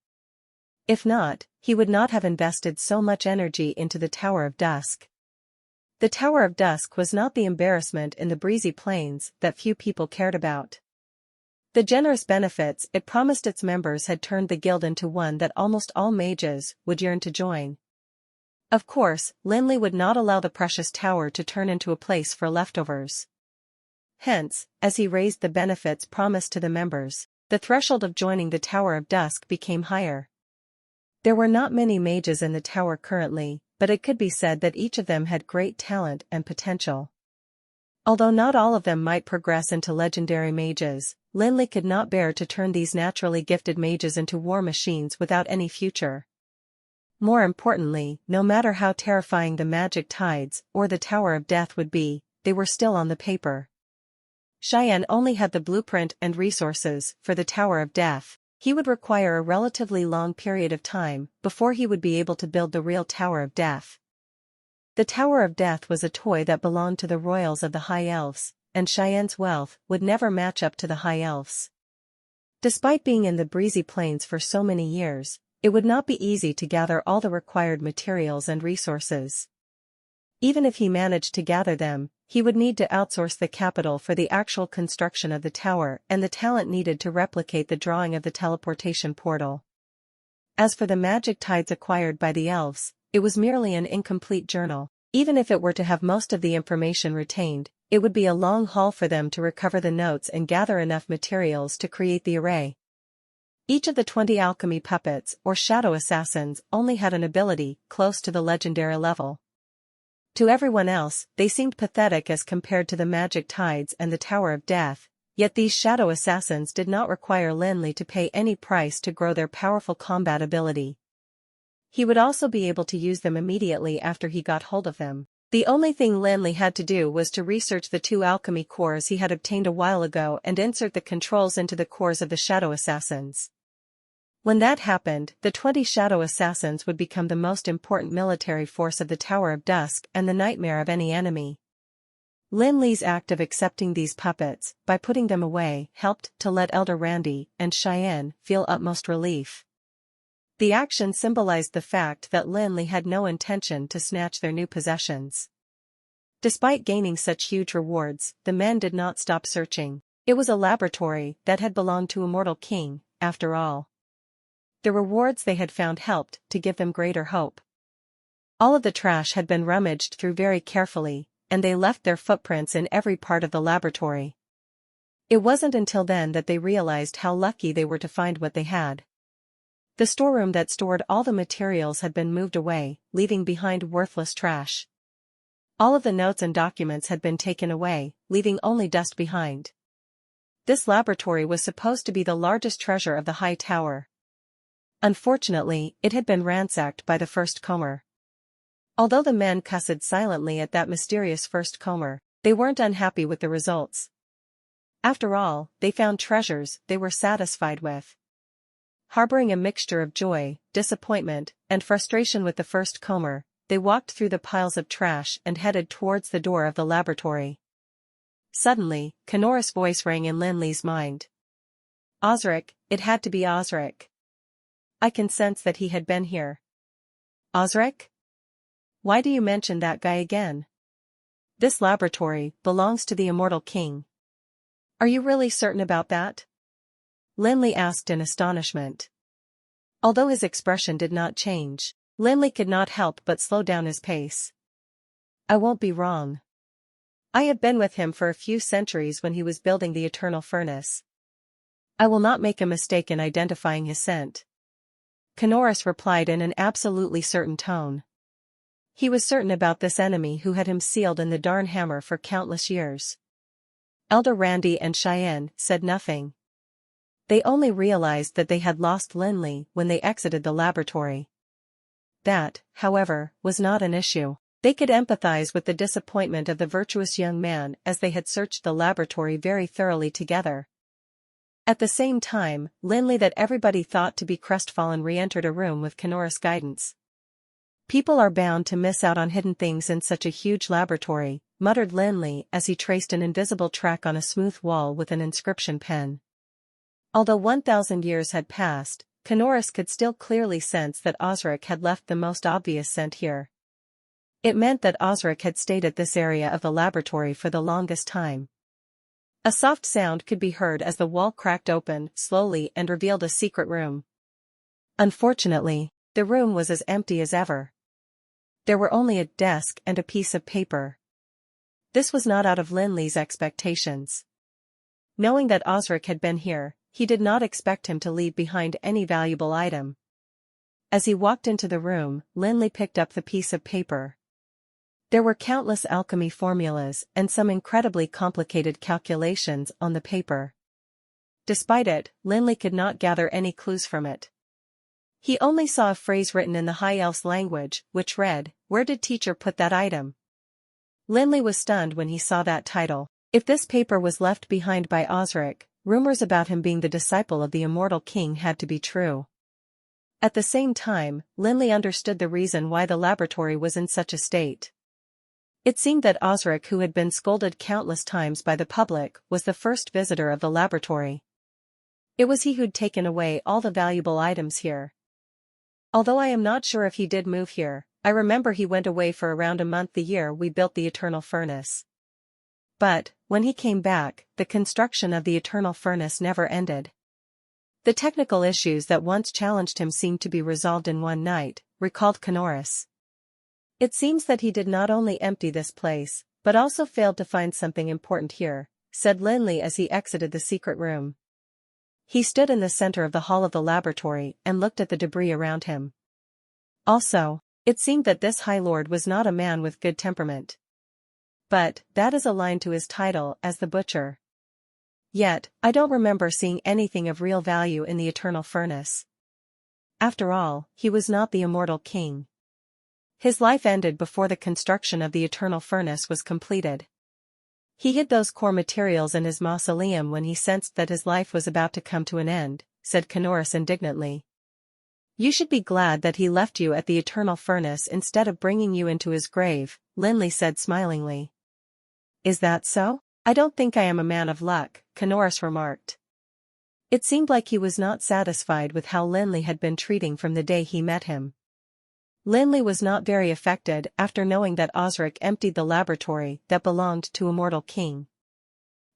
If not, he would not have invested so much energy into the Tower of Dusk. The Tower of Dusk was not the embarrassment in the breezy plains that few people cared about. The generous benefits it promised its members had turned the guild into one that almost all mages would yearn to join. Of course, Lin Li would not allow the precious tower to turn into a place for leftovers. Hence, as he raised the benefits promised to the members, the threshold of joining the Tower of Dusk became higher. There were not many mages in the tower currently, but it could be said that each of them had great talent and potential. Although not all of them might progress into legendary mages, Lin Li could not bear to turn these naturally gifted mages into war machines without any future. More importantly, no matter how terrifying the magic tides or the Tower of Death would be, they were still on the paper. Cheyenne only had the blueprint and resources for the Tower of Death. He would require a relatively long period of time before he would be able to build the real Tower of Death. The Tower of Death was a toy that belonged to the royals of the High Elves, and Cheyenne's wealth would never match up to the High Elves. Despite being in the breezy plains for so many years, it would not be easy to gather all the required materials and resources. Even if he managed to gather them, he would need to outsource the capital for the actual construction of the tower and the talent needed to replicate the drawing of the teleportation portal. As for the magic tides acquired by the elves, it was merely an incomplete journal. Even if it were to have most of the information retained, it would be a long haul for them to recover the notes and gather enough materials to create the array. Each of the 20 alchemy puppets or shadow assassins only had an ability close to the legendary level. To everyone else, they seemed pathetic as compared to the magic tides and the Tower of Death, yet these shadow assassins did not require Lin Li to pay any price to grow their powerful combat ability. He would also be able to use them immediately after he got hold of them. The only thing Lin Li had to do was to research the 2 alchemy cores he had obtained a while ago and insert the controls into the cores of the shadow assassins. When that happened, the 20 shadow assassins would become the most important military force of the Tower of Dusk and the nightmare of any enemy. Lin Li's act of accepting these puppets, by putting them away, helped to let Elder Randy and Cheyenne feel utmost relief. The action symbolized the fact that Lin Li had no intention to snatch their new possessions. Despite gaining such huge rewards, the men did not stop searching. It was a laboratory that had belonged to Immortal King, after all. The rewards they had found helped to give them greater hope. All of the trash had been rummaged through very carefully, and they left their footprints in every part of the laboratory. It wasn't until then that they realized how lucky they were to find what they had. The storeroom that stored all the materials had been moved away, leaving behind worthless trash. All of the notes and documents had been taken away, leaving only dust behind. This laboratory was supposed to be the largest treasure of the high tower. Unfortunately, it had been ransacked by the first comer. Although the men cussed silently at that mysterious first comer, they weren't unhappy with the results. After all, they found treasures they were satisfied with. Harboring a mixture of joy, disappointment, and frustration with the first comer, they walked through the piles of trash and headed towards the door of the laboratory. Suddenly, Kenora's voice rang in Lin Li's mind. Osric, it had to be Osric. I can sense that he had been here. Osric? Why do you mention that guy again? This laboratory belongs to the Immortal King. Are you really certain about that? Lin Li asked in astonishment. Although his expression did not change, Lin Li could not help but slow down his pace. I won't be wrong. I have been with him for a few centuries when he was building the eternal furnace. I will not make a mistake in identifying his scent. Kenoris replied in an absolutely certain tone. He was certain about this enemy who had him sealed in the darn hammer for countless years. Elder Randy and Cheyenne said nothing. They only realized that they had lost Lin Li when they exited the laboratory. That, however, was not an issue. They could empathize with the disappointment of the virtuous young man as they had searched the laboratory very thoroughly together. At the same time, Lin Li that everybody thought to be crestfallen re-entered a room with Kenora's guidance. People are bound to miss out on hidden things in such a huge laboratory, muttered Lin Li as he traced an invisible track on a smooth wall with an inscription pen. Although 1,000 years had passed, Kenoris could still clearly sense that Osric had left the most obvious scent here. It meant that Osric had stayed at this area of the laboratory for the longest time. A soft sound could be heard as the wall cracked open slowly and revealed a secret room. Unfortunately, the room was as empty as ever. There were only a desk and a piece of paper. This was not out of Lin Li's expectations. Knowing that Osric had been here, he did not expect him to leave behind any valuable item. As he walked into the room, Lin Li picked up the piece of paper. There were countless alchemy formulas and some incredibly complicated calculations on the paper. Despite it, Lin Li could not gather any clues from it. He only saw a phrase written in the High Elf's language, which read, "Where did teacher put that item?" Lin Li was stunned when he saw that title. If this paper was left behind by Osric, rumors about him being the disciple of the Immortal King had to be true. At the same time, Lin Li understood the reason why the laboratory was in such a state. It seemed that Osric, who had been scolded countless times by the public, was the first visitor of the laboratory. It was he who'd taken away all the valuable items here. Although I am not sure if he did move here, I remember he went away for around a month the year we built the eternal furnace. But, when he came back, the construction of the eternal furnace never ended. The technical issues that once challenged him seemed to be resolved in one night, recalled Kanoris. It seems that he did not only empty this place, but also failed to find something important here, said Lin Li as he exited the secret room. He stood in the center of the hall of the laboratory and looked at the debris around him. Also, it seemed that this High Lord was not a man with good temperament. But, that is a line to his title as the Butcher. Yet, I don't remember seeing anything of real value in the eternal furnace. After all, he was not the immortal king. His life ended before the construction of the eternal furnace was completed. He hid those core materials in his mausoleum when he sensed that his life was about to come to an end, said Kanoris indignantly. You should be glad that he left you at the eternal furnace instead of bringing you into his grave, Lin Li said smilingly. Is that so? I don't think I am a man of luck, Kanoris remarked. It seemed like he was not satisfied with how Lin Li had been treating from the day he met him. Lin Li was not very affected after knowing that Osric emptied the laboratory that belonged to a mortal king.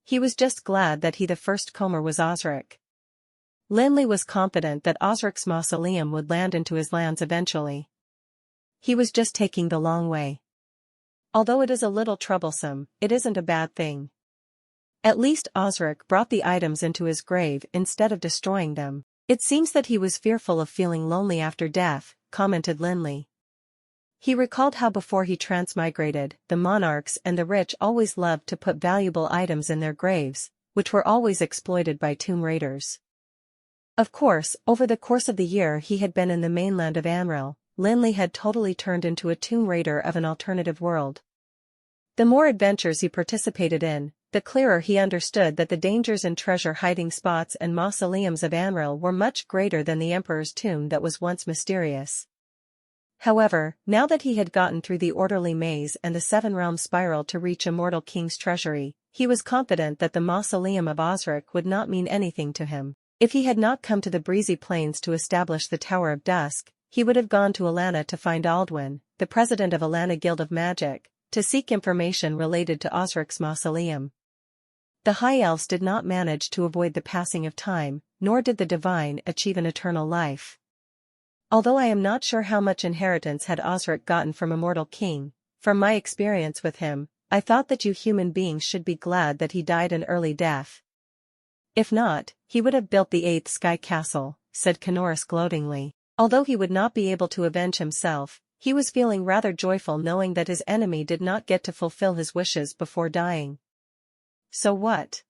He was just glad that he the first comer was Osric. Lin Li was confident that Osric's mausoleum would land into his lands eventually. He was just taking the long way. Although it is a little troublesome, it isn't a bad thing. At least Osric brought the items into his grave instead of destroying them. It seems that he was fearful of feeling lonely after death, commented Lin Li. He recalled how before he transmigrated, the monarchs and the rich always loved to put valuable items in their graves, which were always exploited by tomb raiders. Of course, over the course of the year he had been in the mainland of Amril, Lin Li had totally turned into a tomb raider of an alternative world. The more adventures he participated in, the clearer he understood that the dangers in treasure hiding spots and mausoleums of Amril were much greater than the emperor's tomb that was once mysterious. However, now that he had gotten through the orderly maze and the seven-realm spiral to reach a mortal king's treasury, he was confident that the mausoleum of Osric would not mean anything to him. If he had not come to the breezy plains to establish the Tower of Dusk, he would have gone to Alana to find Aldwin, the president of Alana Guild of Magic, to seek information related to Osric's mausoleum. The High Elves did not manage to avoid the passing of time, nor did the Divine achieve an eternal life. Although I am not sure how much inheritance had Osric gotten from a mortal king, from my experience with him, I thought that you human beings should be glad that he died an early death. If not, he would have built the 8th Sky Castle, said Kanoris gloatingly. Although he would not be able to avenge himself, he was feeling rather joyful knowing that his enemy did not get to fulfill his wishes before dying. So what?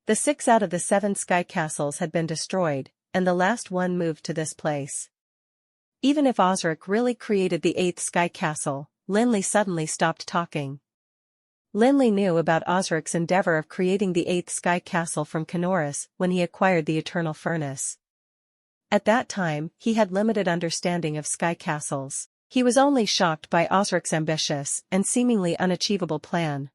The 6 out of the 7 sky castles had been destroyed, and the last one moved to this place. Even if Osric really created the 8th sky castle, Lin Li suddenly stopped talking. Lin Li knew about Osric's endeavor of creating the 8th sky castle from Kanoris when he acquired the eternal furnace. At that time, he had limited understanding of sky castles. He was only shocked by Osric's ambitious and seemingly unachievable plan.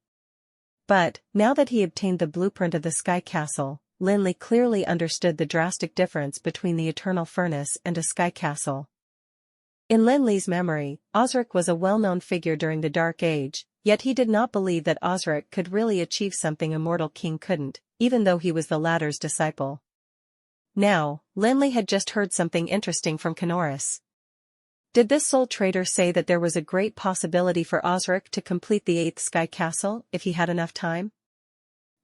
But, now that he obtained the blueprint of the sky castle, Lin Li clearly understood the drastic difference between the eternal furnace and a sky castle. In Lin Li's memory, Osric was a well-known figure during the Dark Age, yet he did not believe that Osric could really achieve something a mortal king couldn't, even though he was the latter's disciple. Now, Lin Li had just heard something interesting from Kanoris. Did this soul trader say that there was a great possibility for Osric to complete the 8th sky castle if he had enough time?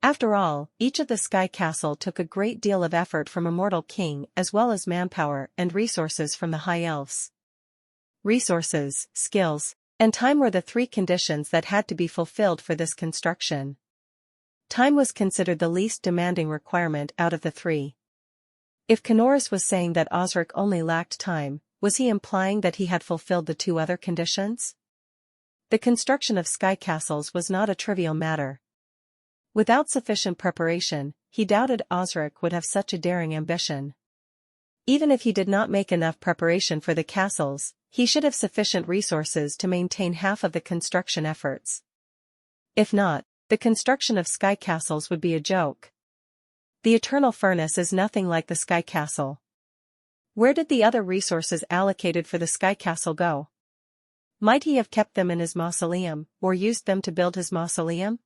After all, each of the sky castle took a great deal of effort from a mortal king as well as manpower and resources from the high elves. Resources, skills, and time were the 3 conditions that had to be fulfilled for this construction. Time was considered the least demanding requirement out of the 3. If Kanoris was saying that Osric only lacked time, was he implying that he had fulfilled the 2 other conditions? The construction of sky castles was not a trivial matter. Without sufficient preparation, he doubted Osric would have such a daring ambition. Even if he did not make enough preparation for the castles, he should have sufficient resources to maintain half of the construction efforts. If not, the construction of sky castles would be a joke. The eternal furnace is nothing like the sky castle. Where did the other resources allocated for the sky castle go? Might he have kept them in his mausoleum, or used them to build his mausoleum?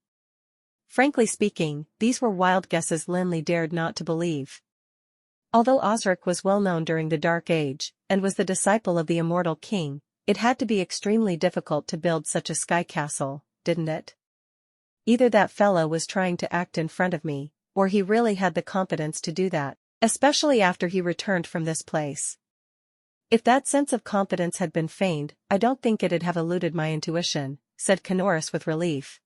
Frankly speaking, these were wild guesses Lin Li dared not to believe. Although Osric was well known during the Dark Age, and was the disciple of the immortal king, it had to be extremely difficult to build such a sky castle, didn't it? Either that fella was trying to act in front of me, or he really had the confidence to do that, especially after he returned from this place. If that sense of confidence had been feigned, I don't think it'd have eluded my intuition, said Kanoris with relief.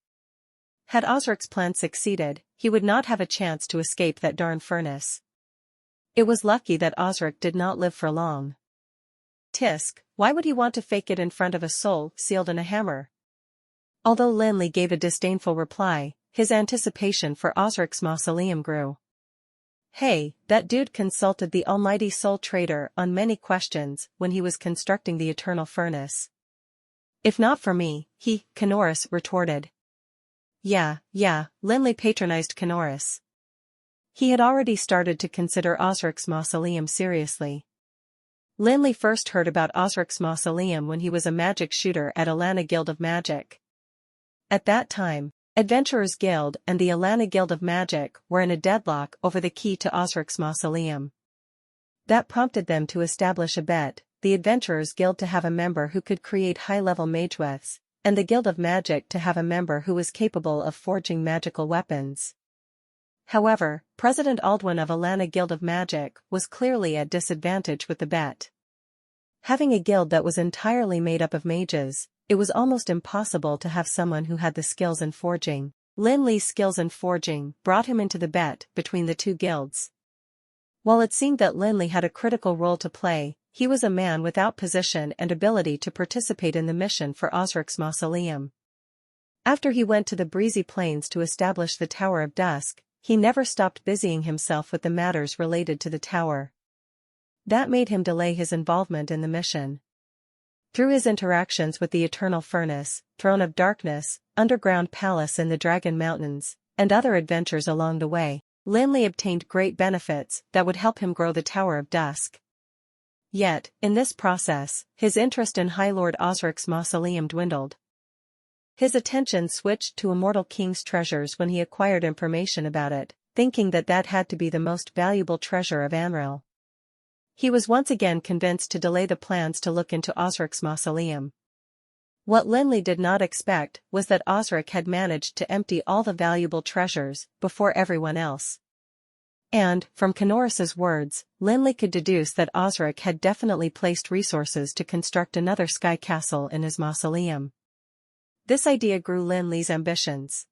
Had Osric's plan succeeded, he would not have a chance to escape that darn furnace. It was lucky that Osric did not live for long. Tisk, why would he want to fake it in front of a soul sealed in a hammer? Although Lin Li gave a disdainful reply, his anticipation for Osric's mausoleum grew. Hey, that dude consulted the almighty soul trader on many questions when he was constructing the eternal furnace. If not for me, Kanoris retorted. Yeah, Lin Li patronized Kanoris. He had already started to consider Osric's mausoleum seriously. Lin Li first heard about Osric's mausoleum when he was a magic shooter at Alana Guild of Magic. At that time, Adventurers Guild and the Alana Guild of Magic were in a deadlock over the key to Osric's mausoleum. That prompted them to establish a bet, the Adventurers Guild to have a member who could create high-level mageweths, and the Guild of Magic to have a member who was capable of forging magical weapons. However, President Aldwin of Alana Guild of Magic was clearly at disadvantage with the bet. Having a guild that was entirely made up of mages, it was almost impossible to have someone who had the skills in forging. Lin Li's skills in forging brought him into the bet between the two guilds. While it seemed that Lin Li had a critical role to play, he was a man without position and ability to participate in the mission for Osric's mausoleum. After he went to the breezy plains to establish the Tower of Dusk, he never stopped busying himself with the matters related to the tower. That made him delay his involvement in the mission. Through his interactions with the Eternal Furnace, Throne of Darkness, Underground Palace in the Dragon Mountains, and other adventures along the way, Lin Li obtained great benefits that would help him grow the Tower of Dusk. Yet, in this process, his interest in High Lord Osric's mausoleum dwindled. His attention switched to Immortal King's treasures when he acquired information about it, thinking that that had to be the most valuable treasure of Anril. He was once again convinced to delay the plans to look into Osric's mausoleum. What Lin Li did not expect was that Osric had managed to empty all the valuable treasures before everyone else. And, from Kanoris's words, Lin Li could deduce that Osric had definitely placed resources to construct another sky castle in his mausoleum. This idea grew Lin Li's ambitions.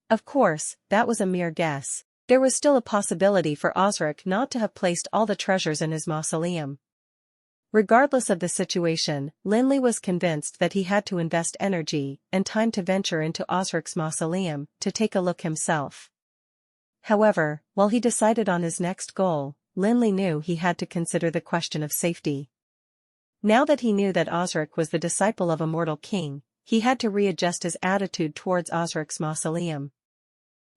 Of course, that was a mere guess. There was still a possibility for Osric not to have placed all the treasures in his mausoleum. Regardless of the situation, Lin Li was convinced that he had to invest energy and time to venture into Osric's mausoleum to take a look himself. However, while he decided on his next goal, Lin Li knew he had to consider the question of safety. Now that he knew that Osric was the disciple of Immortal King, he had to readjust his attitude towards Osric's mausoleum.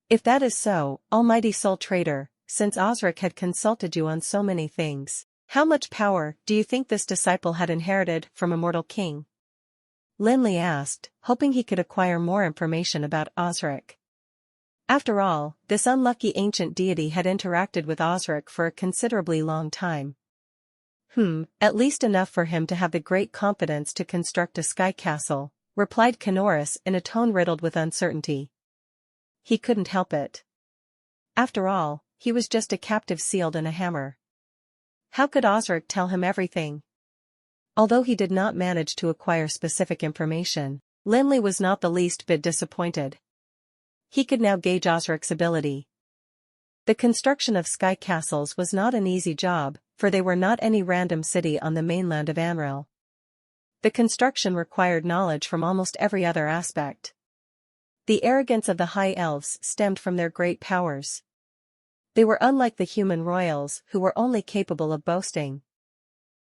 If that is so, Almighty Soul Trader, since Osric had consulted you on so many things, how much power do you think this disciple had inherited from Immortal King? Lin Li asked, hoping he could acquire more information about Osric. After all, this unlucky ancient deity had interacted with Osric for a considerably long time. At least enough for him to have the great confidence to construct a sky castle, replied Kanoris in a tone riddled with uncertainty. He couldn't help it. After all, he was just a captive sealed in a hammer. How could Osric tell him everything? Although he did not manage to acquire specific information, Lin Li was not the least bit disappointed. He could now gauge Osric's ability. The construction of sky castles was not an easy job, for they were not any random city on the mainland of Anril. The construction required knowledge from almost every other aspect. The arrogance of the High Elves stemmed from their great powers. They were unlike the human royals who were only capable of boasting.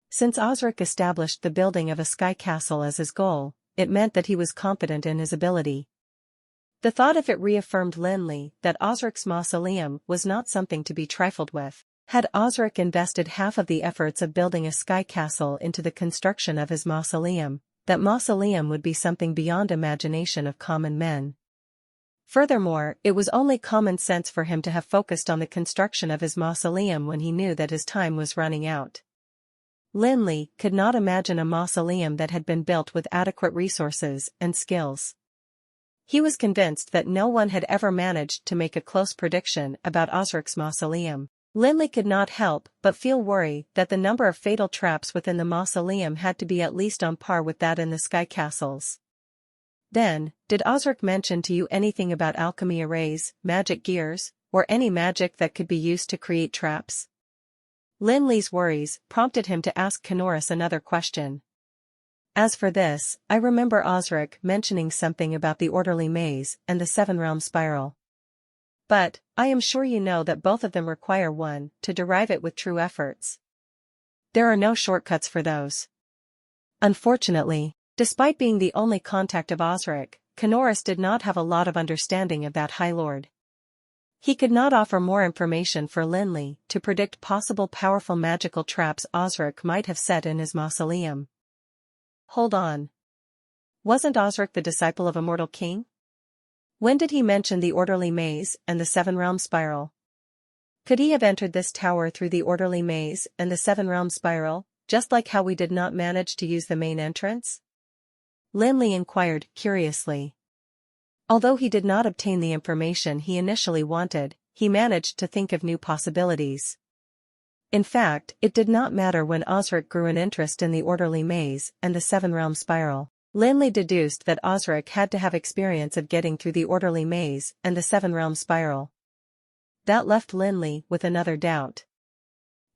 Since Osric established the building of a sky castle as his goal, it meant that he was confident in his ability. The thought of it reaffirmed Lin Li that Osric's mausoleum was not something to be trifled with. Had Osric invested half of the efforts of building a sky castle into the construction of his mausoleum, that mausoleum would be something beyond imagination of common men. Furthermore, it was only common sense for him to have focused on the construction of his mausoleum when he knew that his time was running out. Lin Li could not imagine a mausoleum that had been built with adequate resources and skills. He was convinced that no one had ever managed to make a close prediction about Osric's mausoleum. Lin Li could not help but feel worry that the number of fatal traps within the mausoleum had to be at least on par with that in the sky castles. Then, did Osric mention to you anything about alchemy arrays, magic gears, or any magic that could be used to create traps? Lin Li's worries prompted him to ask Kanoris another question. As for this, I remember Osric mentioning something about the orderly maze and the seven-realm spiral. But, I am sure you know that both of them require one to derive it with true efforts. There are no shortcuts for those. Unfortunately, despite being the only contact of Osric, Kanoris did not have a lot of understanding of that High Lord. He could not offer more information for Lin Li to predict possible powerful magical traps Osric might have set in his mausoleum. Hold on. Wasn't Osric the disciple of a mortal king? When did he mention the orderly maze and the seven-realm spiral? Could he have entered this tower through the orderly maze and the seven-realm spiral, just like how we did not manage to use the main entrance? Lin Li inquired curiously. Although he did not obtain the information he initially wanted, he managed to think of new possibilities. In fact, it did not matter when Osric grew an interest in the orderly maze and the seven-realm spiral. Lin Li deduced that Osric had to have experience of getting through the orderly maze and the seven-realm spiral. That left Lin Li with another doubt.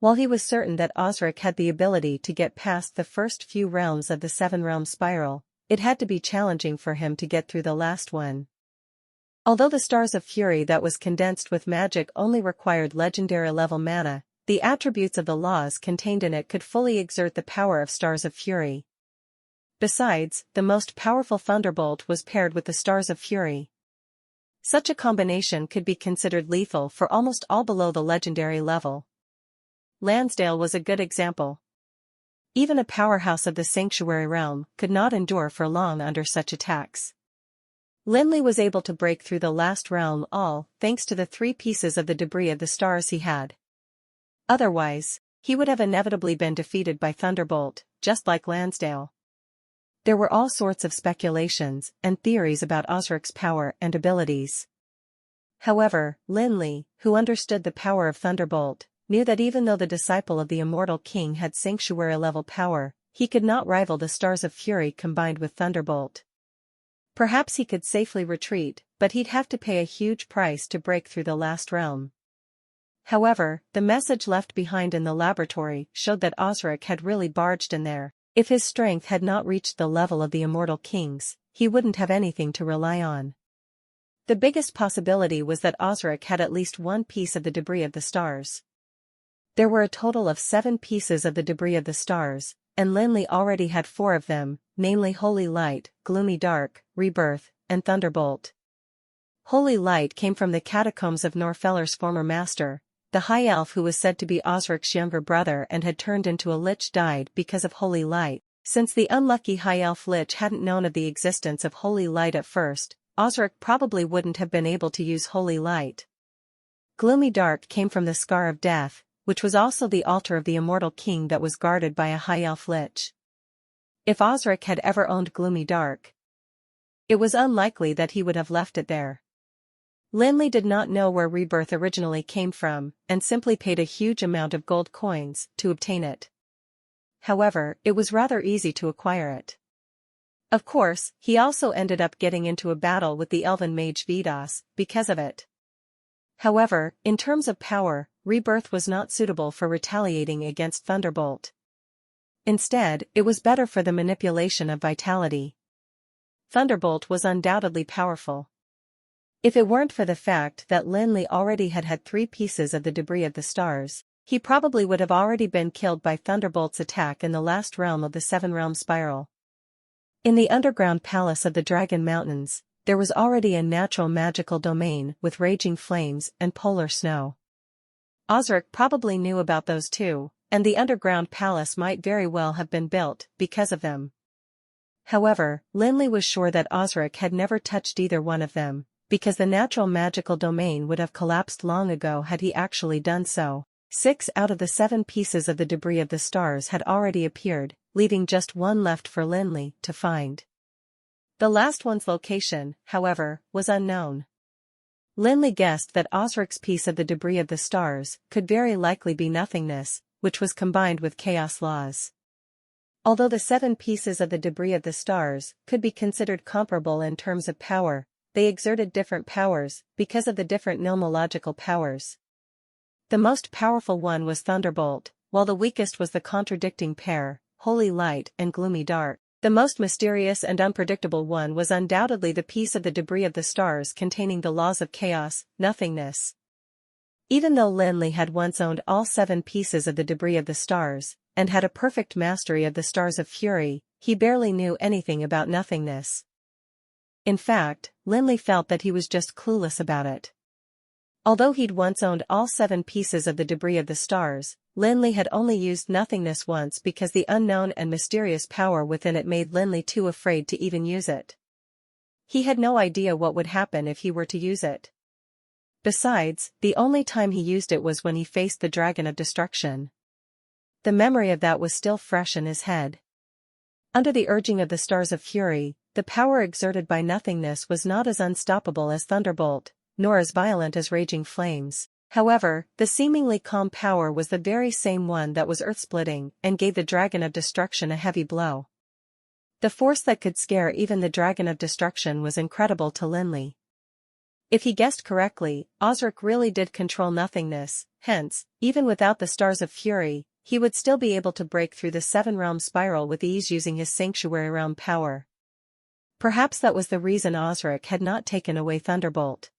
While he was certain that Osric had the ability to get past the first few realms of the seven-realm spiral, it had to be challenging for him to get through the last one. Although the Stars of Fury that was condensed with magic only required legendary-level mana, the attributes of the laws contained in it could fully exert the power of Stars of Fury. Besides, the most powerful Thunderbolt was paired with the Stars of Fury. Such a combination could be considered lethal for almost all below the legendary level. Lansdale was a good example. Even a powerhouse of the Sanctuary realm could not endure for long under such attacks. Lin Li was able to break through the last realm all thanks to the 3 pieces of the debris of the stars he had. Otherwise, he would have inevitably been defeated by Thunderbolt, just like Lansdale. There were all sorts of speculations and theories about Osric's power and abilities. However, Lin Li, who understood the power of Thunderbolt, knew that even though the disciple of the immortal king had sanctuary-level power, he could not rival the Stars of Fury combined with Thunderbolt. Perhaps he could safely retreat, but he'd have to pay a huge price to break through the last realm. However, the message left behind in the laboratory showed that Osric had really barged in there. If his strength had not reached the level of the immortal kings, he wouldn't have anything to rely on. The biggest possibility was that Osric had at least 1 piece of the debris of the stars. There were a total of 7 pieces of the debris of the stars, and Lin Li already had 4 of them, namely Holy Light, Gloomy Dark, Rebirth, and Thunderbolt. Holy Light came from the catacombs of Norfeller's former master. The high elf who was said to be Osric's younger brother and had turned into a lich died because of Holy Light. Since the unlucky high elf lich hadn't known of the existence of Holy Light at first, Osric probably wouldn't have been able to use Holy Light. Gloomy Dark came from the Scar of Death, which was also the altar of the immortal king that was guarded by a high elf lich. If Osric had ever owned Gloomy Dark, it was unlikely that he would have left it there. Lin Li did not know where Rebirth originally came from, and simply paid a huge amount of gold coins to obtain it. However, it was rather easy to acquire it. Of course, he also ended up getting into a battle with the elven mage Vidas because of it. However, in terms of power, Rebirth was not suitable for retaliating against Thunderbolt. Instead, it was better for the manipulation of vitality. Thunderbolt was undoubtedly powerful. If it weren't for the fact that Lin Li already had 3 pieces of the debris of the stars, he probably would have already been killed by Thunderbolt's attack in the last realm of the 7-realm spiral. In the underground palace of the Dragon Mountains, there was already a natural magical domain with raging flames and polar snow. Osric probably knew about those too, and the underground palace might very well have been built because of them. However, Lin Li was sure that Osric had never touched either one of them, because the natural magical domain would have collapsed long ago had he actually done so. 6 out of the 7 pieces of the debris of the stars had already appeared, leaving just one left for Lin Li to find. The last one's location, however, was unknown. Lin Li guessed that Osric's piece of the debris of the stars could very likely be nothingness, which was combined with chaos laws. Although the 7 pieces of the debris of the stars could be considered comparable in terms of power, they exerted different powers because of the different nomological powers. The most powerful one was Thunderbolt, while the weakest was the contradicting pair, Holy Light and Gloomy Dark. The most mysterious and unpredictable one was undoubtedly the piece of the debris of the stars containing the laws of chaos, nothingness. Even though Lin Li had once owned all 7 pieces of the debris of the stars, and had a perfect mastery of the stars of fury, he barely knew anything about nothingness. In fact, Lin Li felt that he was just clueless about it. Although he'd once owned all 7 pieces of the debris of the stars, Lin Li had only used nothingness once because the unknown and mysterious power within it made Lin Li too afraid to even use it. He had no idea what would happen if he were to use it. Besides, the only time he used it was when he faced the Dragon of Destruction. The memory of that was still fresh in his head. Under the urging of the stars of fury, the power exerted by nothingness was not as unstoppable as Thunderbolt, nor as violent as raging flames. However, the seemingly calm power was the very same one that was earth-splitting and gave the Dragon of Destruction a heavy blow. The force that could scare even the Dragon of Destruction was incredible to Lin Li. If he guessed correctly, Osric really did control nothingness, hence, even without the stars of fury, he would still be able to break through the 7-realm spiral with ease using his sanctuary realm power. Perhaps that was the reason Osric had not taken away Thunderbolt.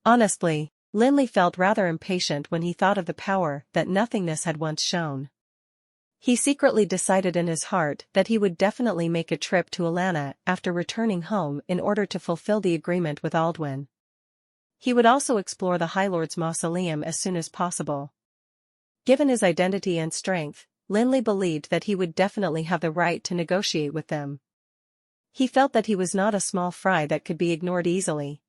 Honestly, Lin Li felt rather impatient when he thought of the power that nothingness had once shown. He secretly decided in his heart that he would definitely make a trip to Alana after returning home in order to fulfill the agreement with Aldwin. He would also explore the High Lord's mausoleum as soon as possible. Given his identity and strength, Lin Li believed that he would definitely have the right to negotiate with them. He felt that he was not a small fry that could be ignored easily.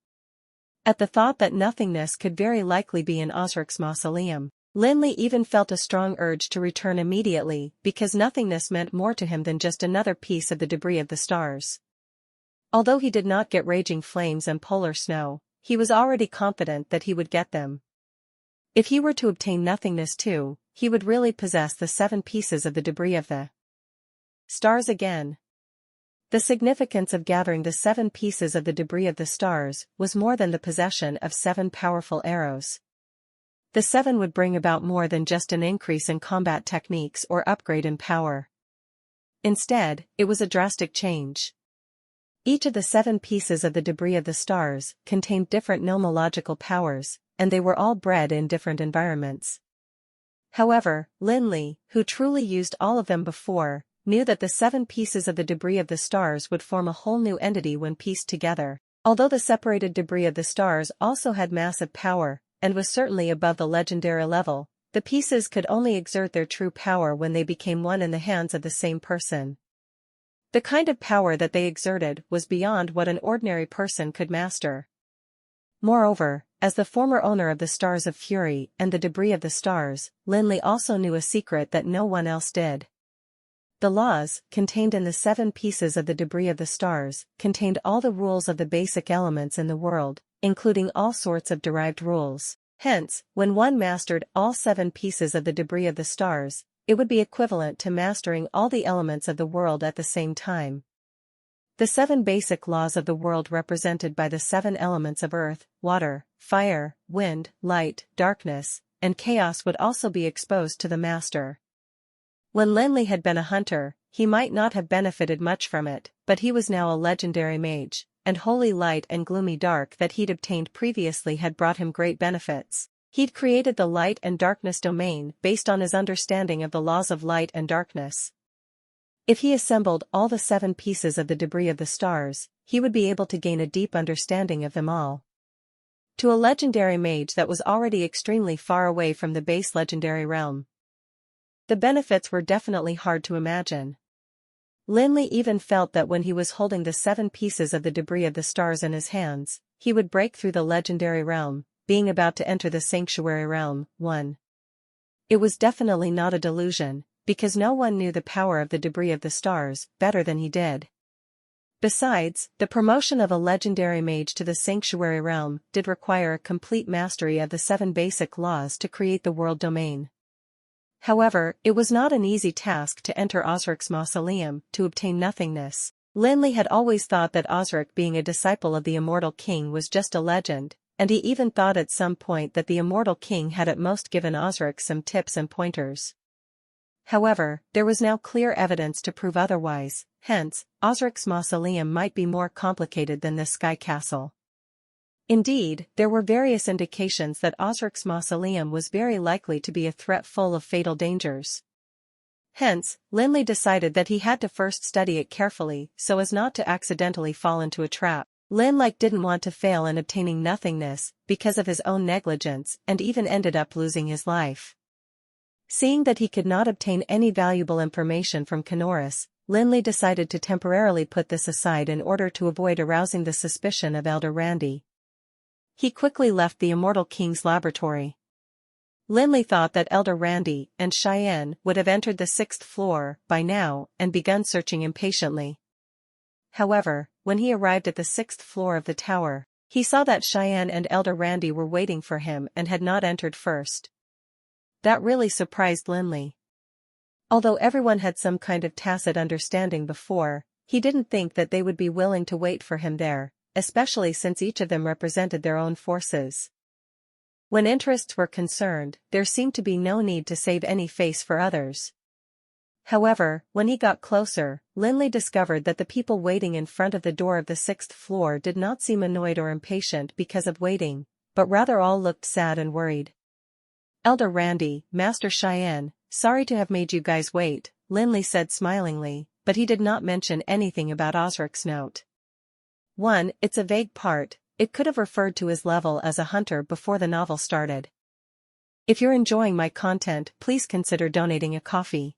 At the thought that nothingness could very likely be in Osric's mausoleum, Lin Li even felt a strong urge to return immediately because nothingness meant more to him than just another piece of the debris of the stars. Although he did not get raging flames and polar snow, he was already confident that he would get them. If he were to obtain nothingness too, he would really possess the 7 pieces of the debris of the stars again. The significance of gathering the 7 pieces of the debris of the stars was more than the possession of 7 powerful arrows. The 7 would bring about more than just an increase in combat techniques or upgrade in power. Instead, it was a drastic change. Each of the 7 pieces of the debris of the stars contained different nomological powers, and they were all bred in different environments. However, Lin Li, who truly used all of them before, knew that the 7 pieces of the debris of the stars would form a whole new entity when pieced together. Although the separated debris of the stars also had massive power, and was certainly above the legendary level, the pieces could only exert their true power when they became one in the hands of the same person. The kind of power that they exerted was beyond what an ordinary person could master. Moreover, as the former owner of the Stars of Fury and the debris of the stars, Lin Li also knew a secret that no one else did. The laws, contained in the 7 pieces of the debris of the stars, contained all the rules of the basic elements in the world, including all sorts of derived rules. Hence, when one mastered all 7 pieces of the debris of the stars, it would be equivalent to mastering all the elements of the world at the same time. The 7 basic laws of the world represented by the 7 elements of earth, water, fire, wind, light, darkness, and chaos would also be exposed to the master. When Lin Li had been a hunter, he might not have benefited much from it, but he was now a legendary mage, and holy light and gloomy dark that he'd obtained previously had brought him great benefits. He'd created the light and darkness domain based on his understanding of the laws of light and darkness. If he assembled all the 7 pieces of the debris of the stars, he would be able to gain a deep understanding of them all. To a legendary mage that was already extremely far away from the base legendary realm, the benefits were definitely hard to imagine. Lin Li even felt that when he was holding the 7 pieces of the debris of the stars in his hands, he would break through the legendary realm, being about to enter the sanctuary realm. 1. It was definitely not a delusion, because no one knew the power of the debris of the stars better than he did. Besides, the promotion of a legendary mage to the sanctuary realm did require a complete mastery of the 7 basic laws to create the world domain. However, it was not an easy task to enter Osric's mausoleum to obtain nothingness. Lin Li had always thought that Osric being a disciple of the immortal king was just a legend, and he even thought at some point that the immortal king had at most given Osric some tips and pointers. However, there was now clear evidence to prove otherwise, hence, Osric's mausoleum might be more complicated than this sky castle. Indeed, there were various indications that Osric's mausoleum was very likely to be a threat full of fatal dangers. Hence, Lin Li decided that he had to first study it carefully so as not to accidentally fall into a trap. Lin Li didn't want to fail in obtaining nothingness because of his own negligence and even ended up losing his life. Seeing that he could not obtain any valuable information from Kanoris, Lin Li decided to temporarily put this aside in order to avoid arousing the suspicion of Elder Randy. He quickly left the Immortal King's laboratory. Lin Li thought that Elder Randy and Cheyenne would have entered the 6th floor by now and begun searching impatiently. However, when he arrived at the 6th floor of the tower, he saw that Cheyenne and Elder Randy were waiting for him and had not entered first. That really surprised Lin Li. Although everyone had some kind of tacit understanding before, he didn't think that they would be willing to wait for him there, especially since each of them represented their own forces. When interests were concerned, there seemed to be no need to save any face for others. However, when he got closer, Lin Li discovered that the people waiting in front of the door of the 6th floor did not seem annoyed or impatient because of waiting, but rather all looked sad and worried. Elder Randy, Master Cheyenne, sorry to have made you guys wait, Lin Li said smilingly, but he did not mention anything about Osric's note. 1. It's a vague part, it could have referred to his level as a hunter before the novel started. If you're enjoying my content, please consider donating a coffee.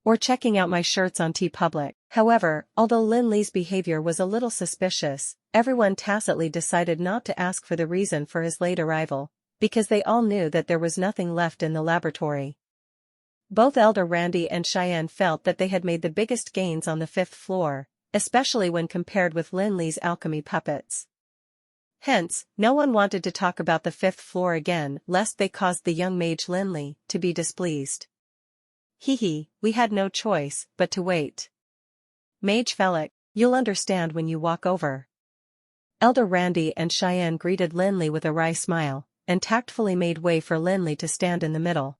Or checking out my shirts on TeePublic. However, although Lin Li's behavior was a little suspicious, everyone tacitly decided not to ask for the reason for his late arrival, because they all knew that there was nothing left in the laboratory. Both Elder Randy and Cheyenne felt that they had made the biggest gains on the 5th floor, especially when compared with Lin Li's alchemy puppets. Hence, no one wanted to talk about the 5th floor again lest they caused the young mage Lin Li to be displeased. We had no choice but to wait. Mage Felix, you'll understand when you walk over. Elder Randy and Cheyenne greeted Lin Li with a wry smile, and tactfully made way for Lin Li to stand in the middle.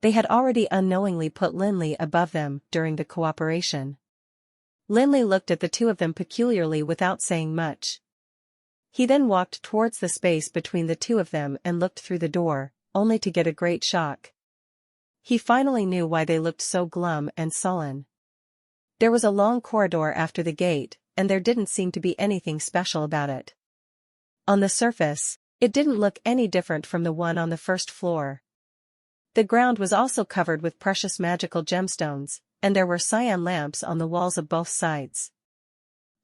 They had already unknowingly put Lin Li above them during the cooperation. Lin Li looked at the two of them peculiarly without saying much. He then walked towards the space between the two of them and looked through the door, only to get a great shock. He finally knew why they looked so glum and sullen. There was a long corridor after the gate, and there didn't seem to be anything special about it. On the surface, it didn't look any different from the one on the 1st floor. The ground was also covered with precious magical gemstones, and there were cyan lamps on the walls of both sides.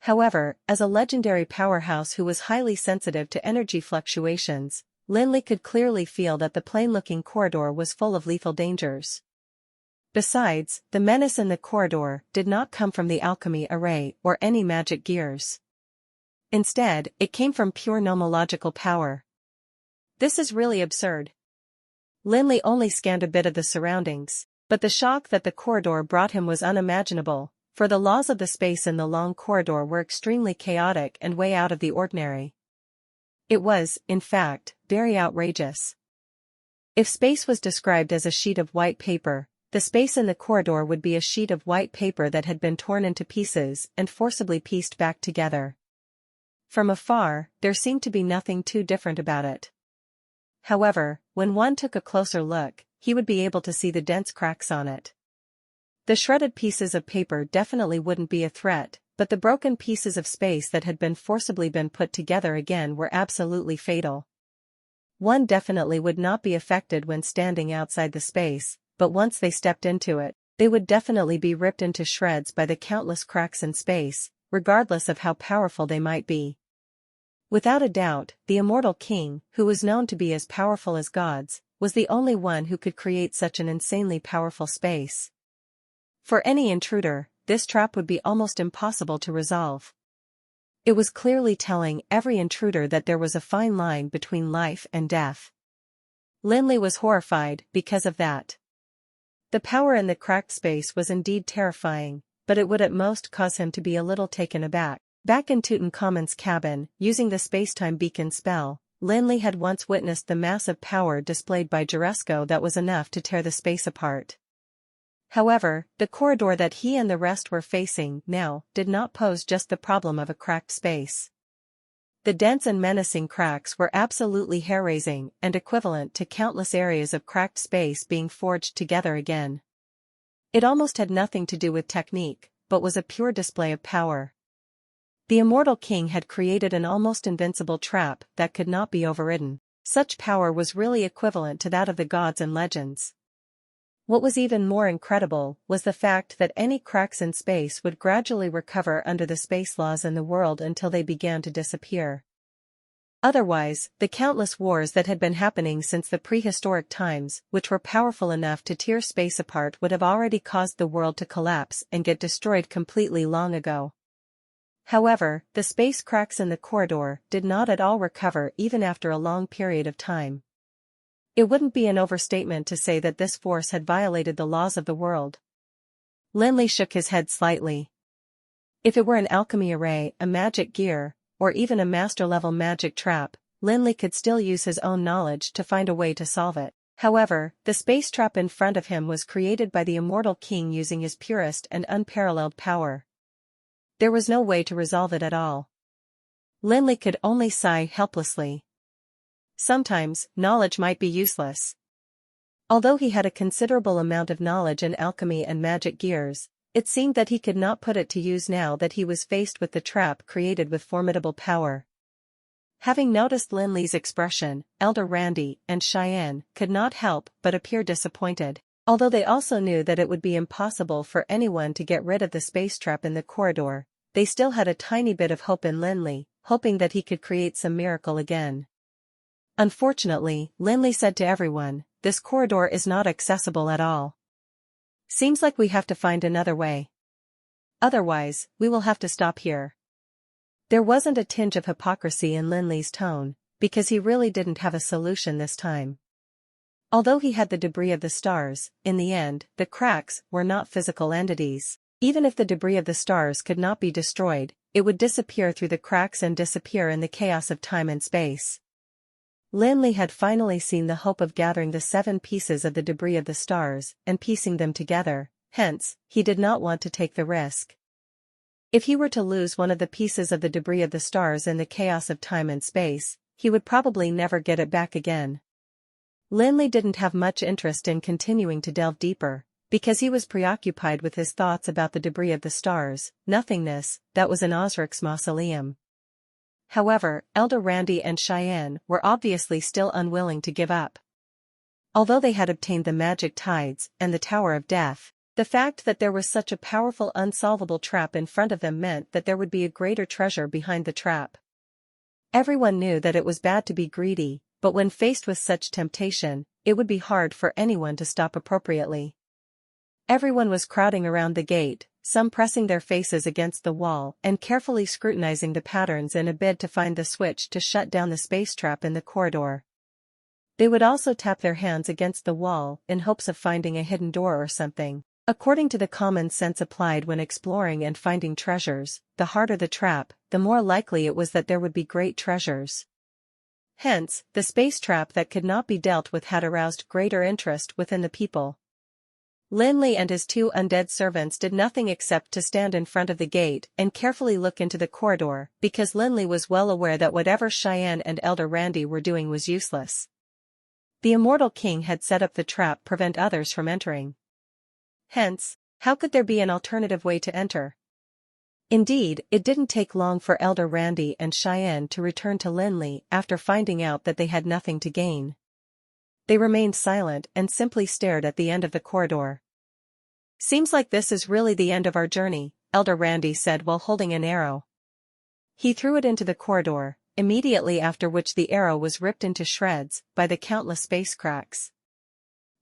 However, as a legendary powerhouse who was highly sensitive to energy fluctuations, Lin Li could clearly feel that the plain-looking corridor was full of lethal dangers. Besides, the menace in the corridor did not come from the alchemy array or any magic gears. Instead, it came from pure nomological power. This is really absurd. Lin Li only scanned a bit of the surroundings, but the shock that the corridor brought him was unimaginable, for the laws of the space in the long corridor were extremely chaotic and way out of the ordinary. It was, in fact, very outrageous. If space was described as a sheet of white paper, the space in the corridor would be a sheet of white paper that had been torn into pieces and forcibly pieced back together. From afar, there seemed to be nothing too different about it. However, when one took a closer look, he would be able to see the dense cracks on it. The shredded pieces of paper definitely wouldn't be a threat, but the broken pieces of space that had been forcibly put together again were absolutely fatal. One definitely would not be affected when standing outside the space, but once they stepped into it, they would definitely be ripped into shreds by the countless cracks in space, regardless of how powerful they might be. Without a doubt, the immortal king, who was known to be as powerful as gods, was the only one who could create such an insanely powerful space. For any intruder, this trap would be almost impossible to resolve. It was clearly telling every intruder that there was a fine line between life and death. Lin Li was horrified because of that. The power in the cracked space was indeed terrifying, but it would at most cause him to be a little taken aback. Back in Tutankhamun's cabin, using the spacetime beacon spell, Lin Li had once witnessed the massive power displayed by Juresco that was enough to tear the space apart. However, the corridor that he and the rest were facing now did not pose just the problem of a cracked space. The dense and menacing cracks were absolutely hair-raising and equivalent to countless areas of cracked space being forged together again. It almost had nothing to do with technique, but was a pure display of power. The immortal king had created an almost invincible trap that could not be overridden. Such power was really equivalent to that of the gods and legends. What was even more incredible was the fact that any cracks in space would gradually recover under the space laws in the world until they began to disappear. Otherwise, the countless wars that had been happening since the prehistoric times, which were powerful enough to tear space apart, would have already caused the world to collapse and get destroyed completely long ago. However, the space cracks in the corridor did not at all recover even after a long period of time. It wouldn't be an overstatement to say that this force had violated the laws of the world. Lin Li shook his head slightly. If it were an alchemy array, a magic gear, or even a master-level magic trap, Lin Li could still use his own knowledge to find a way to solve it. However, the space trap in front of him was created by the immortal king using his purest and unparalleled power. There was no way to resolve it at all. Lin Li could only sigh helplessly. Sometimes, knowledge might be useless. Although he had a considerable amount of knowledge in alchemy and magic gears, it seemed that he could not put it to use now that he was faced with the trap created with formidable power. Having noticed Lin Li's expression, Elder Randy and Cheyenne could not help but appear disappointed. Although they also knew that it would be impossible for anyone to get rid of the space trap in the corridor, they still had a tiny bit of hope in Lin Li, hoping that he could create some miracle again. Unfortunately, Lin Li said to everyone, "This corridor is not accessible at all. Seems like we have to find another way. Otherwise, we will have to stop here." There wasn't a tinge of hypocrisy in Lin Li's tone, because he really didn't have a solution this time. Although he had the debris of the stars, in the end, the cracks were not physical entities. Even if the debris of the stars could not be destroyed, it would disappear through the cracks and disappear in the chaos of time and space. Lin Li had finally seen the hope of gathering the 7 pieces of the debris of the stars and piecing them together, hence, he did not want to take the risk. If he were to lose one of the pieces of the debris of the stars in the chaos of time and space, he would probably never get it back again. Lin Li didn't have much interest in continuing to delve deeper, because he was preoccupied with his thoughts about the debris of the stars, nothingness, that was in Osric's mausoleum. However, Elder Randy and Cheyenne were obviously still unwilling to give up. Although they had obtained the magic tides and the Tower of Death, the fact that there was such a powerful unsolvable trap in front of them meant that there would be a greater treasure behind the trap. Everyone knew that it was bad to be greedy, but when faced with such temptation, it would be hard for anyone to stop appropriately. Everyone was crowding around the gate, some pressing their faces against the wall and carefully scrutinizing the patterns in a bid to find the switch to shut down the space trap in the corridor. They would also tap their hands against the wall in hopes of finding a hidden door or something. According to the common sense applied when exploring and finding treasures, the harder the trap, the more likely it was that there would be great treasures. Hence, the space trap that could not be dealt with had aroused greater interest within the people. Lin Li and his 2 undead servants did nothing except to stand in front of the gate and carefully look into the corridor, because Lin Li was well aware that whatever Cheyenne and Elder Randy were doing was useless. The immortal king had set up the trap to prevent others from entering. Hence, how could there be an alternative way to enter? Indeed, it didn't take long for Elder Randy and Cheyenne to return to Lin Li after finding out that they had nothing to gain. They remained silent and simply stared at the end of the corridor. "Seems like this is really the end of our journey," Elder Randy said while holding an arrow. He threw it into the corridor, immediately after which the arrow was ripped into shreds by the countless space cracks.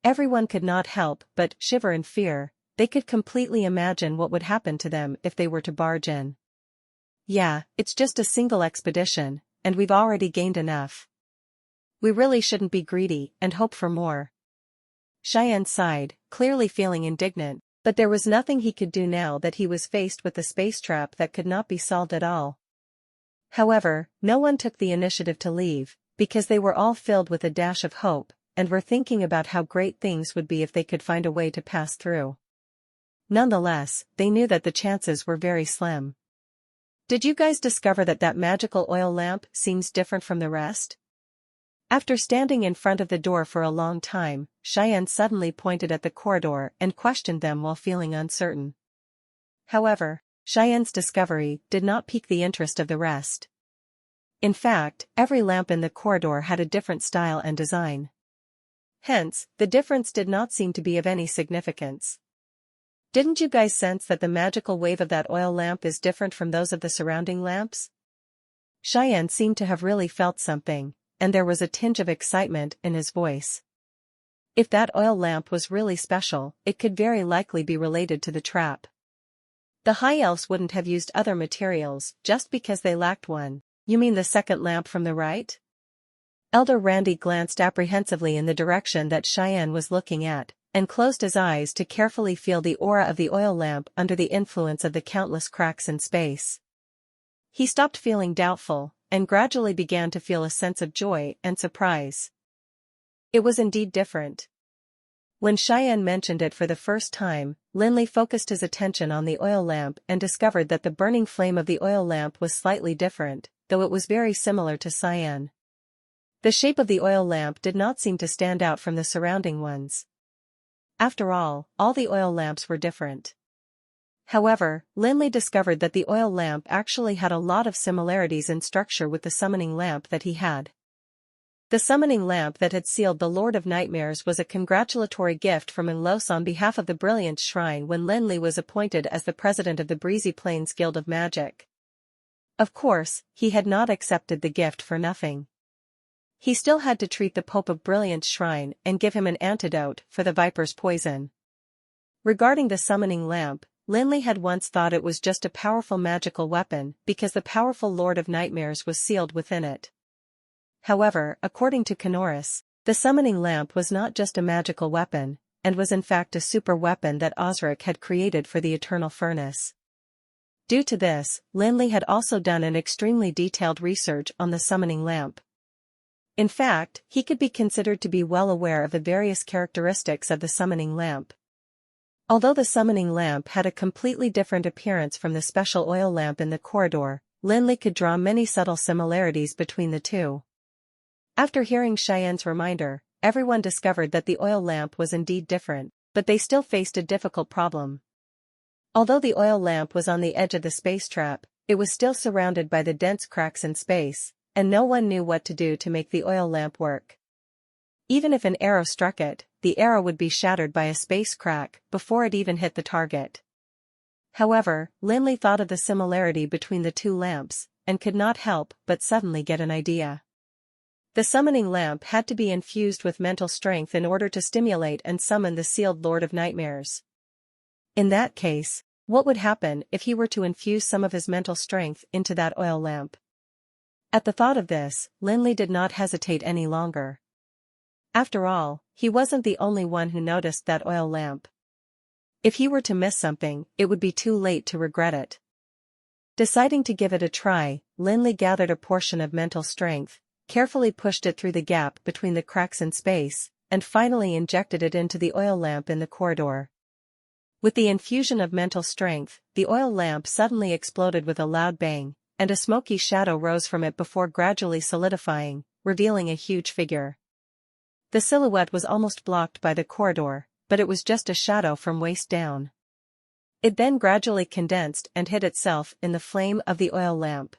Everyone could not help but shiver in fear. They could completely imagine what would happen to them if they were to barge in. Yeah, it's just a single expedition, and we've already gained enough. We really shouldn't be greedy and hope for more. Cheyenne sighed, clearly feeling indignant, but there was nothing he could do now that he was faced with a space trap that could not be solved at all. However, no one took the initiative to leave, because they were all filled with a dash of hope, and were thinking about how great things would be if they could find a way to pass through. Nonetheless, they knew that the chances were very slim. Did you guys discover that magical oil lamp seems different from the rest? After standing in front of the door for a long time, Cheyenne suddenly pointed at the corridor and questioned them while feeling uncertain. However, Cheyenne's discovery did not pique the interest of the rest. In fact, every lamp in the corridor had a different style and design. Hence, the difference did not seem to be of any significance. Didn't you guys sense that the magical wave of that oil lamp is different from those of the surrounding lamps? Cheyenne seemed to have really felt something, and there was a tinge of excitement in his voice. If that oil lamp was really special, it could very likely be related to the trap. The High Elves wouldn't have used other materials just because they lacked one. You mean the second lamp from the right? Elder Randy glanced apprehensively in the direction that Cheyenne was looking at, and closed his eyes to carefully feel the aura of the oil lamp under the influence of the countless cracks in space. He stopped feeling doubtful, and gradually began to feel a sense of joy and surprise. It was indeed different. When Cheyenne mentioned it for the first time, Lin Li focused his attention on the oil lamp and discovered that the burning flame of the oil lamp was slightly different, though it was very similar to Cheyenne. The shape of the oil lamp did not seem to stand out from the surrounding ones. After all the oil lamps were different. However, Lin Li discovered that the oil lamp actually had a lot of similarities in structure with the summoning lamp that he had. The summoning lamp that had sealed the Lord of Nightmares was a congratulatory gift from Inlos on behalf of the Brilliant Shrine when Lin Li was appointed as the president of the Breezy Plains Guild of Magic. Of course, he had not accepted the gift for nothing. He still had to treat the Pope of Brilliant Shrine and give him an antidote for the Viper's poison. Regarding the summoning lamp, Lin Li had once thought it was just a powerful magical weapon because the powerful Lord of Nightmares was sealed within it. However, according to Kanoris, the summoning lamp was not just a magical weapon, and was in fact a super weapon that Osric had created for the Eternal Furnace. Due to this, Lin Li had also done an extremely detailed research on the summoning lamp. In fact, he could be considered to be well aware of the various characteristics of the summoning lamp. Although the summoning lamp had a completely different appearance from the special oil lamp in the corridor, Lin Li could draw many subtle similarities between the two. After hearing Cheyenne's reminder, everyone discovered that the oil lamp was indeed different, but they still faced a difficult problem. Although the oil lamp was on the edge of the space trap, it was still surrounded by the dense cracks in space, and no one knew what to do to make the oil lamp work. Even if an arrow struck it, the arrow would be shattered by a space crack before it even hit the target. However, Lin Li thought of the similarity between the two lamps, and could not help but suddenly get an idea. The summoning lamp had to be infused with mental strength in order to stimulate and summon the sealed Lord of Nightmares. In that case, what would happen if he were to infuse some of his mental strength into that oil lamp? At the thought of this, Lin Li did not hesitate any longer. After all, he wasn't the only one who noticed that oil lamp. If he were to miss something, it would be too late to regret it. Deciding to give it a try, Lin Li gathered a portion of mental strength, carefully pushed it through the gap between the cracks in space, and finally injected it into the oil lamp in the corridor. With the infusion of mental strength, the oil lamp suddenly exploded with a loud bang, and a smoky shadow rose from it before gradually solidifying, revealing a huge figure. The silhouette was almost blocked by the corridor, but it was just a shadow from waist down. It then gradually condensed and hid itself in the flame of the oil lamp.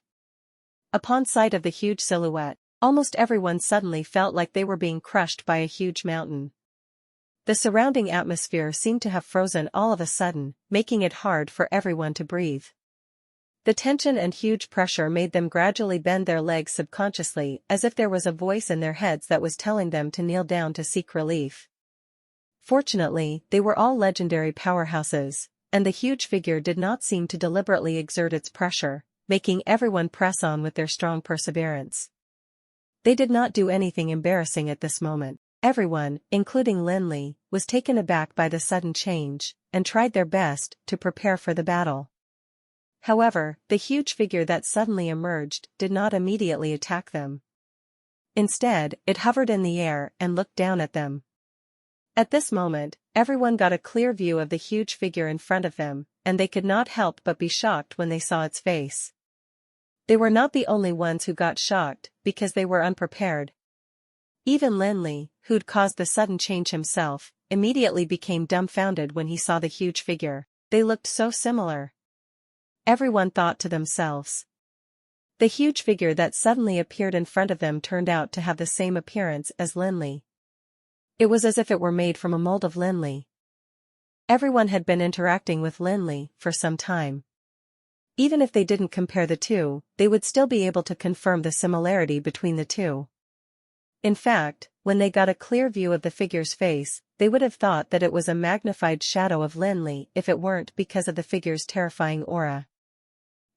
Upon sight of the huge silhouette, almost everyone suddenly felt like they were being crushed by a huge mountain. The surrounding atmosphere seemed to have frozen all of a sudden, making it hard for everyone to breathe. The tension and huge pressure made them gradually bend their legs subconsciously, as if there was a voice in their heads that was telling them to kneel down to seek relief. Fortunately, they were all legendary powerhouses, and the huge figure did not seem to deliberately exert its pressure, making everyone press on with their strong perseverance. They did not do anything embarrassing at this moment. Everyone, including Lin Li, was taken aback by the sudden change, and tried their best to prepare for the battle. However, the huge figure that suddenly emerged did not immediately attack them. Instead, it hovered in the air and looked down at them. At this moment, everyone got a clear view of the huge figure in front of them, and they could not help but be shocked when they saw its face. They were not the only ones who got shocked, because they were unprepared. Even Lin Li, who'd caused the sudden change himself, immediately became dumbfounded when he saw the huge figure. They looked so similar. Everyone thought to themselves. The huge figure that suddenly appeared in front of them turned out to have the same appearance as Lin Li. It was as if it were made from a mold of Lin Li. Everyone had been interacting with Lin Li for some time. Even if they didn't compare the two, they would still be able to confirm the similarity between the two. In fact, when they got a clear view of the figure's face, they would have thought that it was a magnified shadow of Lin Li if it weren't because of the figure's terrifying aura.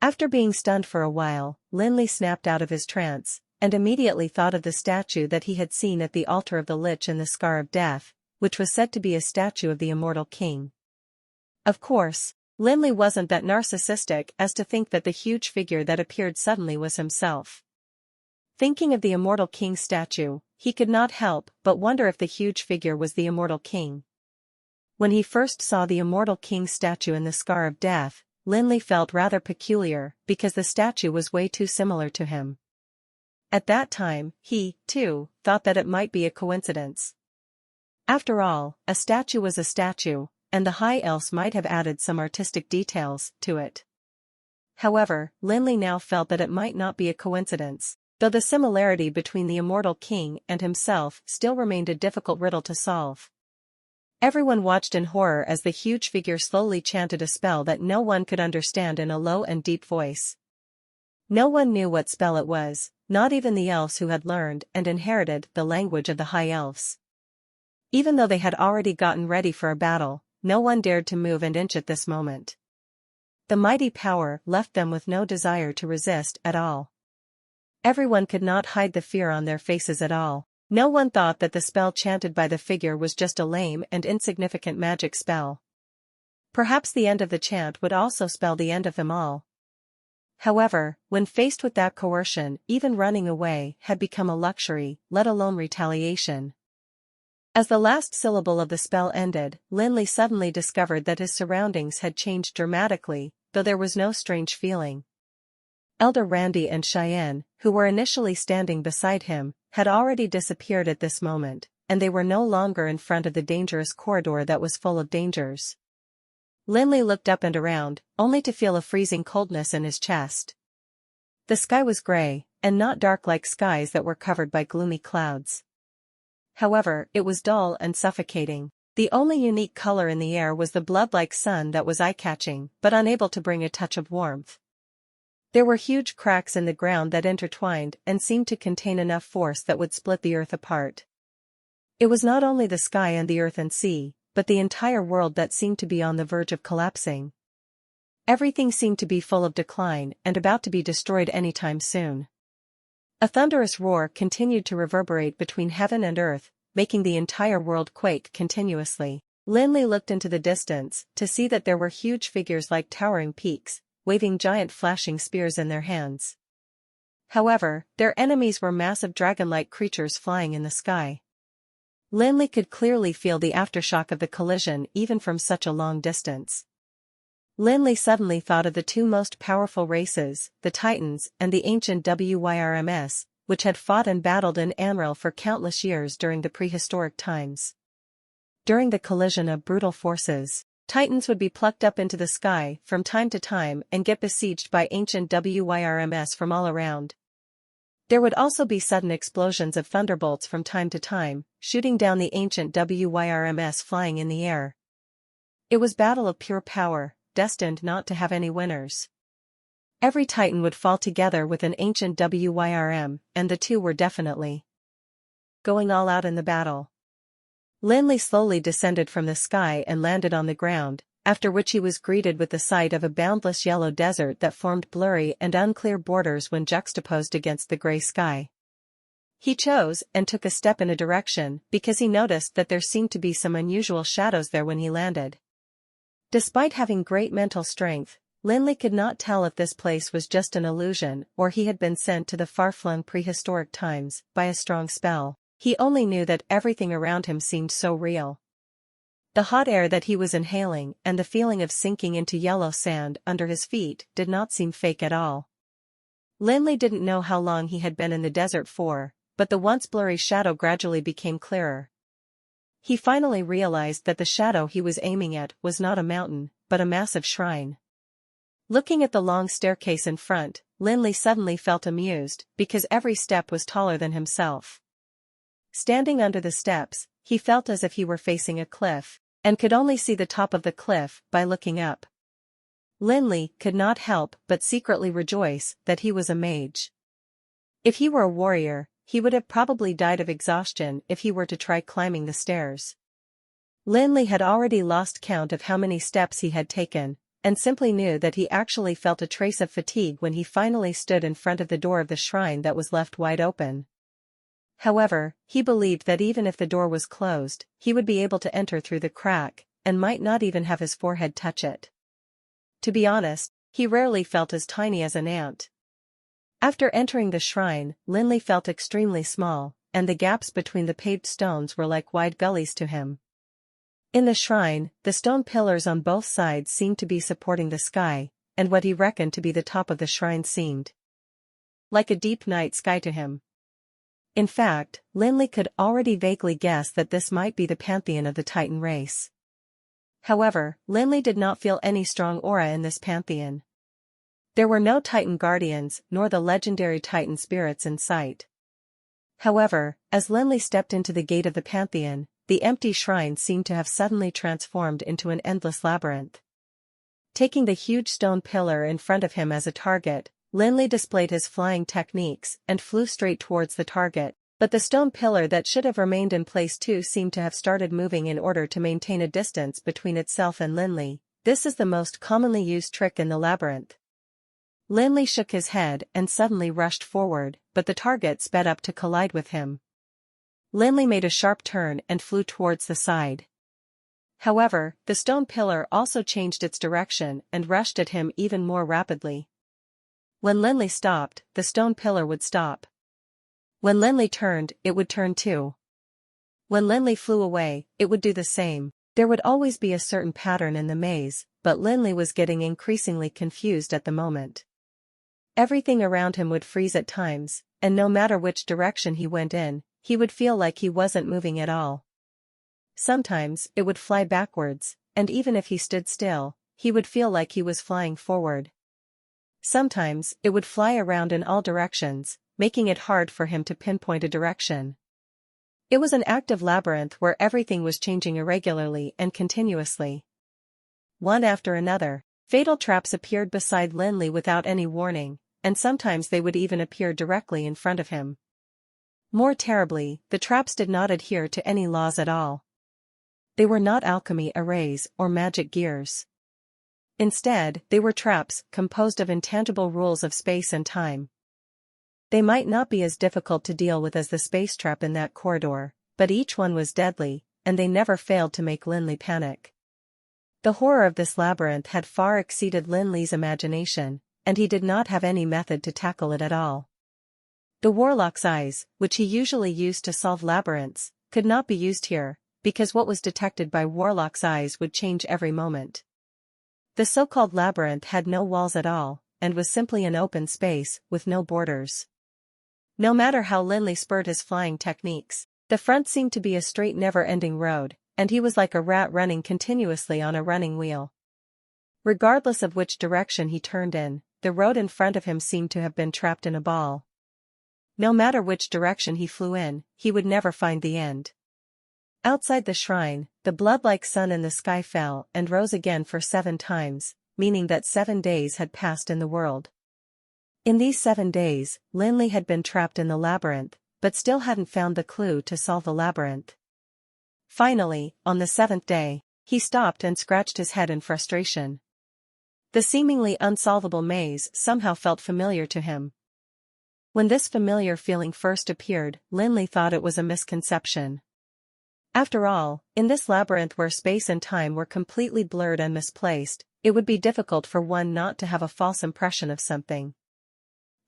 After being stunned for a while, Lin Li snapped out of his trance, and immediately thought of the statue that he had seen at the altar of the Lich in the Scar of Death, which was said to be a statue of the immortal king. Of course, Lin Li wasn't that narcissistic as to think that the huge figure that appeared suddenly was himself. Thinking of the immortal king's statue, he could not help but wonder if the huge figure was the immortal king. When he first saw the immortal king's statue in the Scar of Death, Lin Li felt rather peculiar because the statue was way too similar to him. At that time, he, too, thought that it might be a coincidence. After all, a statue was a statue, and the High Elves might have added some artistic details to it. However, Lin Li now felt that it might not be a coincidence, though the similarity between the immortal king and himself still remained a difficult riddle to solve. Everyone watched in horror as the huge figure slowly chanted a spell that no one could understand in a low and deep voice. No one knew what spell it was, not even the elves who had learned and inherited the language of the High Elves. Even though they had already gotten ready for a battle, no one dared to move an inch at this moment. The mighty power left them with no desire to resist at all. Everyone could not hide the fear on their faces at all. No one thought that the spell chanted by the figure was just a lame and insignificant magic spell. Perhaps the end of the chant would also spell the end of them all. However, when faced with that coercion, even running away had become a luxury, let alone retaliation. As the last syllable of the spell ended, Lin Li suddenly discovered that his surroundings had changed dramatically, though there was no strange feeling. Elder Randy and Cheyenne, who were initially standing beside him, had already disappeared at this moment, and they were no longer in front of the dangerous corridor that was full of dangers. Lin Li looked up and around, only to feel a freezing coldness in his chest. The sky was gray, and not dark like skies that were covered by gloomy clouds. However, it was dull and suffocating. The only unique color in the air was the blood-like sun that was eye-catching, but unable to bring a touch of warmth. There were huge cracks in the ground that intertwined and seemed to contain enough force that would split the earth apart. It was not only the sky and the earth and sea, but the entire world that seemed to be on the verge of collapsing. Everything seemed to be full of decline and about to be destroyed anytime soon. A thunderous roar continued to reverberate between heaven and earth, making the entire world quake continuously. Lin Li looked into the distance to see that there were huge figures like towering peaks, waving giant flashing spears in their hands. However, their enemies were massive dragon-like creatures flying in the sky. Lin Li could clearly feel the aftershock of the collision even from such a long distance. Lin Li suddenly thought of the two most powerful races, the Titans and the ancient Wyrms, which had fought and battled in Amril for countless years during the prehistoric times. During the collision of brutal forces, Titans would be plucked up into the sky from time to time and get besieged by ancient Wyrms from all around. There would also be sudden explosions of thunderbolts from time to time, shooting down the ancient Wyrms flying in the air. It was battle of pure power, destined not to have any winners. Every titan would fall together with an ancient wyrm, and the two were definitely going all out in the battle. Lin Li slowly descended from the sky and landed on the ground, after which he was greeted with the sight of a boundless yellow desert that formed blurry and unclear borders when juxtaposed against the gray sky. He chose and took a step in a direction because he noticed that there seemed to be some unusual shadows there when he landed. Despite having great mental strength, Lin Li could not tell if this place was just an illusion or he had been sent to the far-flung prehistoric times by a strong spell. He only knew that everything around him seemed so real. The hot air that he was inhaling and the feeling of sinking into yellow sand under his feet did not seem fake at all. Lin Li didn't know how long he had been in the desert for, but the once blurry shadow gradually became clearer. He finally realized that the shadow he was aiming at was not a mountain, but a massive shrine. Looking at the long staircase in front, Lin Li suddenly felt amused because every step was taller than himself. Standing under the steps, he felt as if he were facing a cliff, and could only see the top of the cliff by looking up. Lin Li could not help but secretly rejoice that he was a mage. If he were a warrior, he would have probably died of exhaustion if he were to try climbing the stairs. Lin Li had already lost count of how many steps he had taken, and simply knew that he actually felt a trace of fatigue when he finally stood in front of the door of the shrine that was left wide open. However, he believed that even if the door was closed, he would be able to enter through the crack, and might not even have his forehead touch it. To be honest, he rarely felt as tiny as an ant. After entering the shrine, Lin Li felt extremely small, and the gaps between the paved stones were like wide gullies to him. In the shrine, the stone pillars on both sides seemed to be supporting the sky, and what he reckoned to be the top of the shrine seemed like a deep night sky to him. In fact, Lin Li could already vaguely guess that this might be the pantheon of the Titan race. However, Lin Li did not feel any strong aura in this pantheon. There were no Titan guardians nor the legendary Titan spirits in sight. However, as Lin Li stepped into the gate of the pantheon, the empty shrine seemed to have suddenly transformed into an endless labyrinth. Taking the huge stone pillar in front of him as a target, Lin Li displayed his flying techniques and flew straight towards the target, but the stone pillar that should have remained in place too seemed to have started moving in order to maintain a distance between itself and Lin Li. This is the most commonly used trick in the labyrinth. Lin Li shook his head and suddenly rushed forward, but the target sped up to collide with him. Lin Li made a sharp turn and flew towards the side. However, the stone pillar also changed its direction and rushed at him even more rapidly. When Lin Li stopped, the stone pillar would stop. When Lin Li turned, it would turn too. When Lin Li flew away, it would do the same. There would always be a certain pattern in the maze, but Lin Li was getting increasingly confused at the moment. Everything around him would freeze at times, and no matter which direction he went in, he would feel like he wasn't moving at all. Sometimes, it would fly backwards, and even if he stood still, he would feel like he was flying forward. Sometimes, it would fly around in all directions, making it hard for him to pinpoint a direction. It was an active labyrinth where everything was changing irregularly and continuously. One after another, fatal traps appeared beside Lin Li without any warning, and sometimes they would even appear directly in front of him. More terribly, the traps did not adhere to any laws at all. They were not alchemy arrays or magic gears. Instead, they were traps composed of intangible rules of space and time. They might not be as difficult to deal with as the space trap in that corridor, but each one was deadly, and they never failed to make Lin Li panic. The horror of this labyrinth had far exceeded Lin Li's imagination, and he did not have any method to tackle it at all. The warlock's eyes, which he usually used to solve labyrinths, could not be used here, because what was detected by warlock's eyes would change every moment. The so-called labyrinth had no walls at all, and was simply an open space with no borders. No matter how Lin Li spurred his flying techniques, the front seemed to be a straight never-ending road, and he was like a rat running continuously on a running wheel. Regardless of which direction he turned in, the road in front of him seemed to have been trapped in a ball. No matter which direction he flew in, he would never find the end. Outside the shrine, the blood-like sun in the sky fell and rose again for 7 times, meaning that 7 days had passed in the world. In these 7 days, Lin Li had been trapped in the labyrinth, but still hadn't found the clue to solve the labyrinth. Finally, on the 7th day, he stopped and scratched his head in frustration. The seemingly unsolvable maze somehow felt familiar to him. When this familiar feeling first appeared, Lin Li thought it was a misconception. After all, in this labyrinth where space and time were completely blurred and misplaced, it would be difficult for one not to have a false impression of something.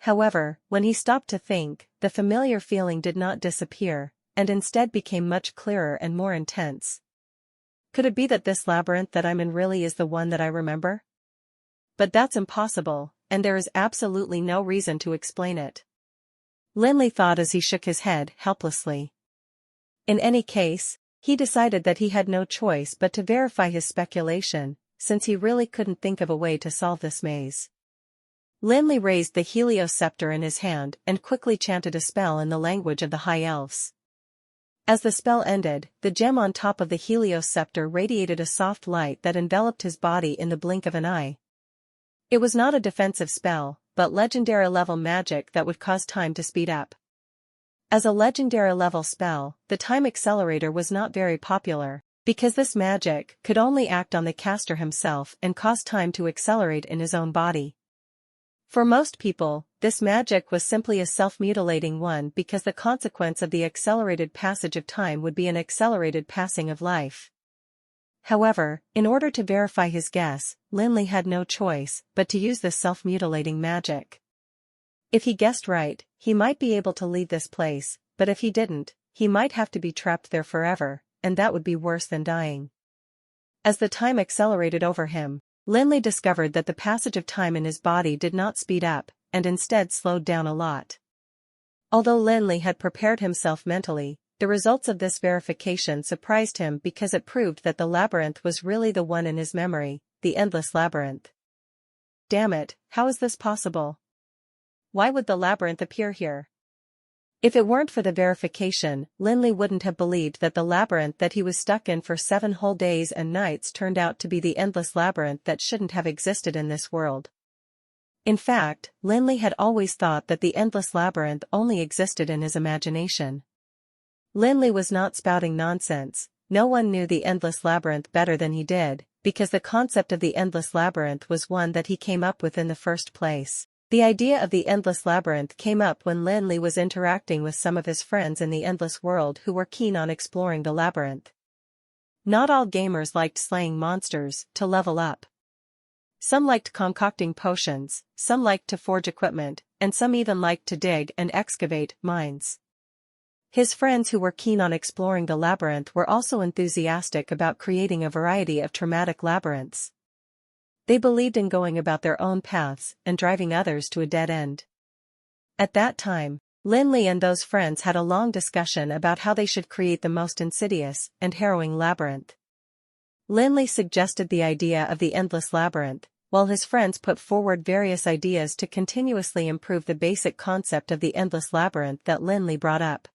However, when he stopped to think, the familiar feeling did not disappear, and instead became much clearer and more intense. Could it be that this labyrinth that I'm in really is the one that I remember? But that's impossible, and there is absolutely no reason to explain it. Lin Li thought as he shook his head helplessly. In any case, he decided that he had no choice but to verify his speculation, since he really couldn't think of a way to solve this maze. Lin Li raised the Helios scepter in his hand and quickly chanted a spell in the language of the High Elves. As the spell ended, the gem on top of the Helios scepter radiated a soft light that enveloped his body in the blink of an eye. It was not a defensive spell, but legendary-level magic that would cause time to speed up. As a legendary-level spell, the time accelerator was not very popular, because this magic could only act on the caster himself and cause time to accelerate in his own body. For most people, this magic was simply a self-mutilating one because the consequence of the accelerated passage of time would be an accelerated passing of life. However, in order to verify his guess, Lin Li had no choice but to use this self-mutilating magic. If he guessed right, he might be able to leave this place, but if he didn't, he might have to be trapped there forever, and that would be worse than dying. As the time accelerated over him, Lin Li discovered that the passage of time in his body did not speed up, and instead slowed down a lot. Although Lin Li had prepared himself mentally, the results of this verification surprised him because it proved that the labyrinth was really the one in his memory, the endless labyrinth. Damn it, how is this possible? Why would the labyrinth appear here? If it weren't for the verification, Lin Li wouldn't have believed that the labyrinth that he was stuck in for 7 whole days and nights turned out to be the endless labyrinth that shouldn't have existed in this world. In fact, Lin Li had always thought that the endless labyrinth only existed in his imagination. Lin Li was not spouting nonsense. No one knew the endless labyrinth better than he did, because the concept of the endless labyrinth was one that he came up with in the first place. The idea of the endless labyrinth came up when Lin Li was interacting with some of his friends in the endless world who were keen on exploring the labyrinth. Not all gamers liked slaying monsters to level up. Some liked concocting potions, some liked to forge equipment, and some even liked to dig and excavate mines. His friends who were keen on exploring the labyrinth were also enthusiastic about creating a variety of traumatic labyrinths. They believed in going about their own paths and driving others to a dead end. At that time, Lin Li and those friends had a long discussion about how they should create the most insidious and harrowing labyrinth. Lin Li suggested the idea of the endless labyrinth, while his friends put forward various ideas to continuously improve the basic concept of the endless labyrinth that Lin Li brought up.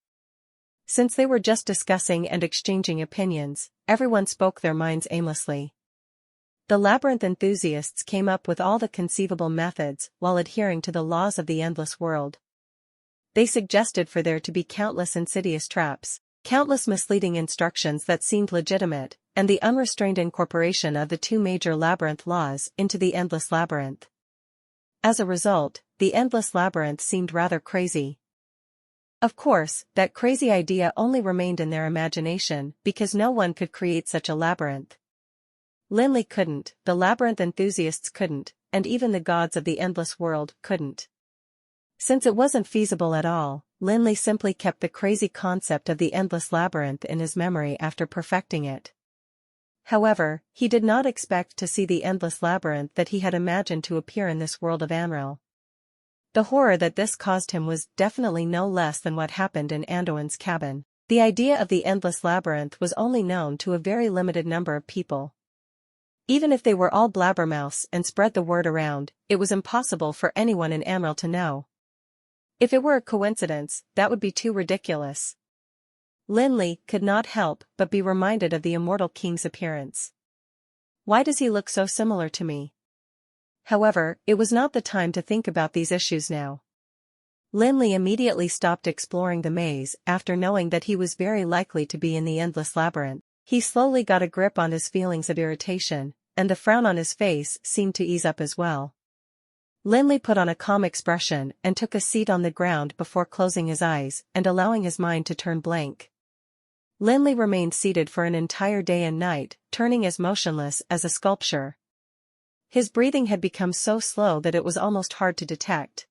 Since they were just discussing and exchanging opinions, everyone spoke their minds aimlessly. The labyrinth enthusiasts came up with all the conceivable methods while adhering to the laws of the endless world. They suggested for there to be countless insidious traps, countless misleading instructions that seemed legitimate, and the unrestrained incorporation of the 2 major labyrinth laws into the endless labyrinth. As a result, the endless labyrinth seemed rather crazy. Of course, that crazy idea only remained in their imagination because no one could create such a labyrinth. Lin Li couldn't, the labyrinth enthusiasts couldn't, and even the gods of the endless world couldn't. Since it wasn't feasible at all, Lin Li simply kept the crazy concept of the endless labyrinth in his memory after perfecting it. However, he did not expect to see the endless labyrinth that he had imagined to appear in this world of Amril. The horror that this caused him was definitely no less than what happened in Anduin's cabin. The idea of the endless labyrinth was only known to a very limited number of people. Even if they were all blabbermouths and spread the word around, it was impossible for anyone in Amril to know. If it were a coincidence, that would be too ridiculous. Lin Li could not help but be reminded of the immortal king's appearance. Why does he look so similar to me? However, it was not the time to think about these issues now. Lin Li immediately stopped exploring the maze after knowing that he was very likely to be in the endless labyrinth. He slowly got a grip on his feelings of irritation, and the frown on his face seemed to ease up as well. Lin Li put on a calm expression and took a seat on the ground before closing his eyes and allowing his mind to turn blank. Lin Li remained seated for an entire day and night, turning as motionless as a sculpture. His breathing had become so slow that it was almost hard to detect.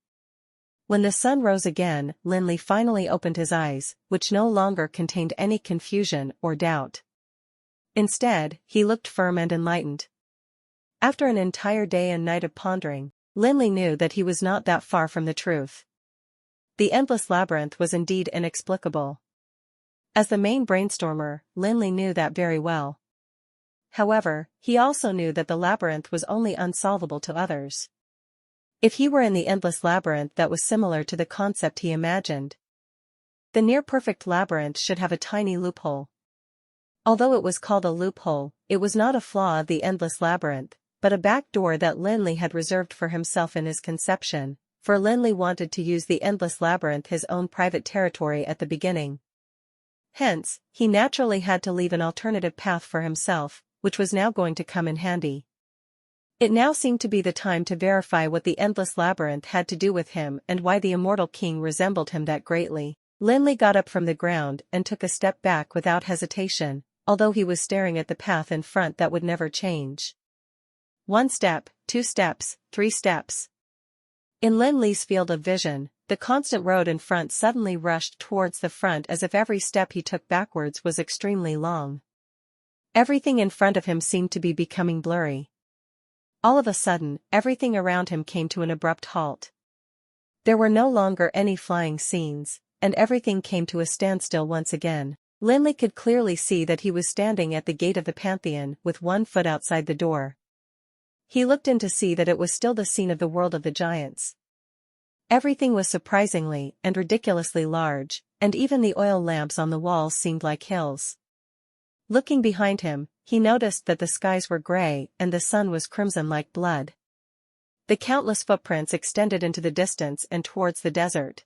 When the sun rose again, Lin Li finally opened his eyes, which no longer contained any confusion or doubt. Instead, he looked firm and enlightened. After an entire day and night of pondering, Lin Li knew that he was not that far from the truth. The endless labyrinth was indeed inexplicable. As the main brainstormer, Lin Li knew that very well. However, he also knew that the labyrinth was only unsolvable to others. If he were in the endless labyrinth that was similar to the concept he imagined, the near-perfect labyrinth should have a tiny loophole. Although it was called a loophole, it was not a flaw of the endless labyrinth, but a back door that Lin Li had reserved for himself in his conception, for Lin Li wanted to use the endless labyrinth his own private territory at the beginning. Hence, he naturally had to leave an alternative path for himself, which was now going to come in handy. It now seemed to be the time to verify what the endless labyrinth had to do with him and why the immortal king resembled him that greatly. Lin Li got up from the ground and took a step back without hesitation, although he was staring at the path in front that would never change. 1 step, 2 steps, 3 steps. In Lin Li's field of vision, the constant road in front suddenly rushed towards the front as if every step he took backwards was extremely long. Everything in front of him seemed to be becoming blurry. All of a sudden, everything around him came to an abrupt halt. There were no longer any flying scenes, and everything came to a standstill once again. Lin Li could clearly see that he was standing at the gate of the Pantheon with one foot outside the door. He looked in to see that it was still the scene of the world of the giants. Everything was surprisingly and ridiculously large, and even the oil lamps on the walls seemed like hills. Looking behind him, he noticed that the skies were gray and the sun was crimson like blood. The countless footprints extended into the distance and towards the desert.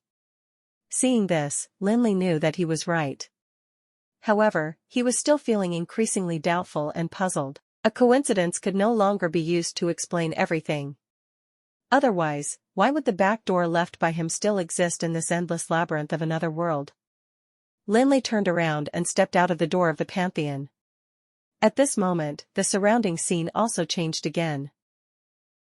Seeing this, Lin Li knew that he was right. However, he was still feeling increasingly doubtful and puzzled. A coincidence could no longer be used to explain everything. Otherwise, why would the back door left by him still exist in this endless labyrinth of another world? Lin Li turned around and stepped out of the door of the Pantheon. At this moment, the surrounding scene also changed again.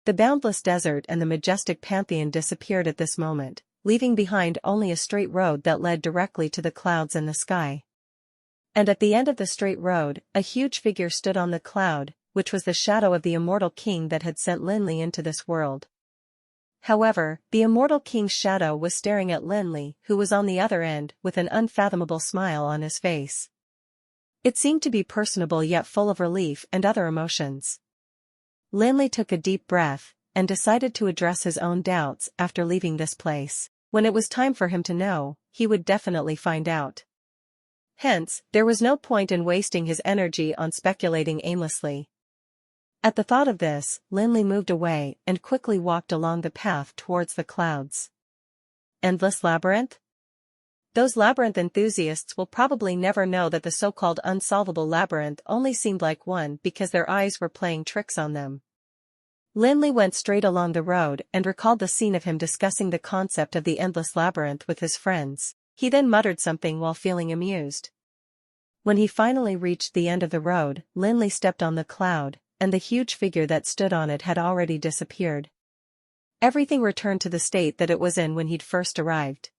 The boundless desert and the majestic Pantheon disappeared at this moment, leaving behind only a straight road that led directly to the clouds and the sky. And at the end of the straight road, a huge figure stood on the cloud, which was the shadow of the immortal king that had sent Lin Li into this world. However, the immortal king's shadow was staring at Lin Li, who was on the other end, with an unfathomable smile on his face. It seemed to be personable yet full of relief and other emotions. Lin Li took a deep breath, and decided to address his own doubts after leaving this place. When it was time for him to know, he would definitely find out. Hence, there was no point in wasting his energy on speculating aimlessly. At the thought of this, Lin Li moved away and quickly walked along the path towards the clouds. Endless labyrinth? Those labyrinth enthusiasts will probably never know that the so-called unsolvable labyrinth only seemed like one because their eyes were playing tricks on them. Lin Li went straight along the road and recalled the scene of him discussing the concept of the endless labyrinth with his friends. He then muttered something while feeling amused. When he finally reached the end of the road, Lin Li stepped on the cloud, and the huge figure that stood on it had already disappeared. Everything returned to the state that it was in when he'd first arrived.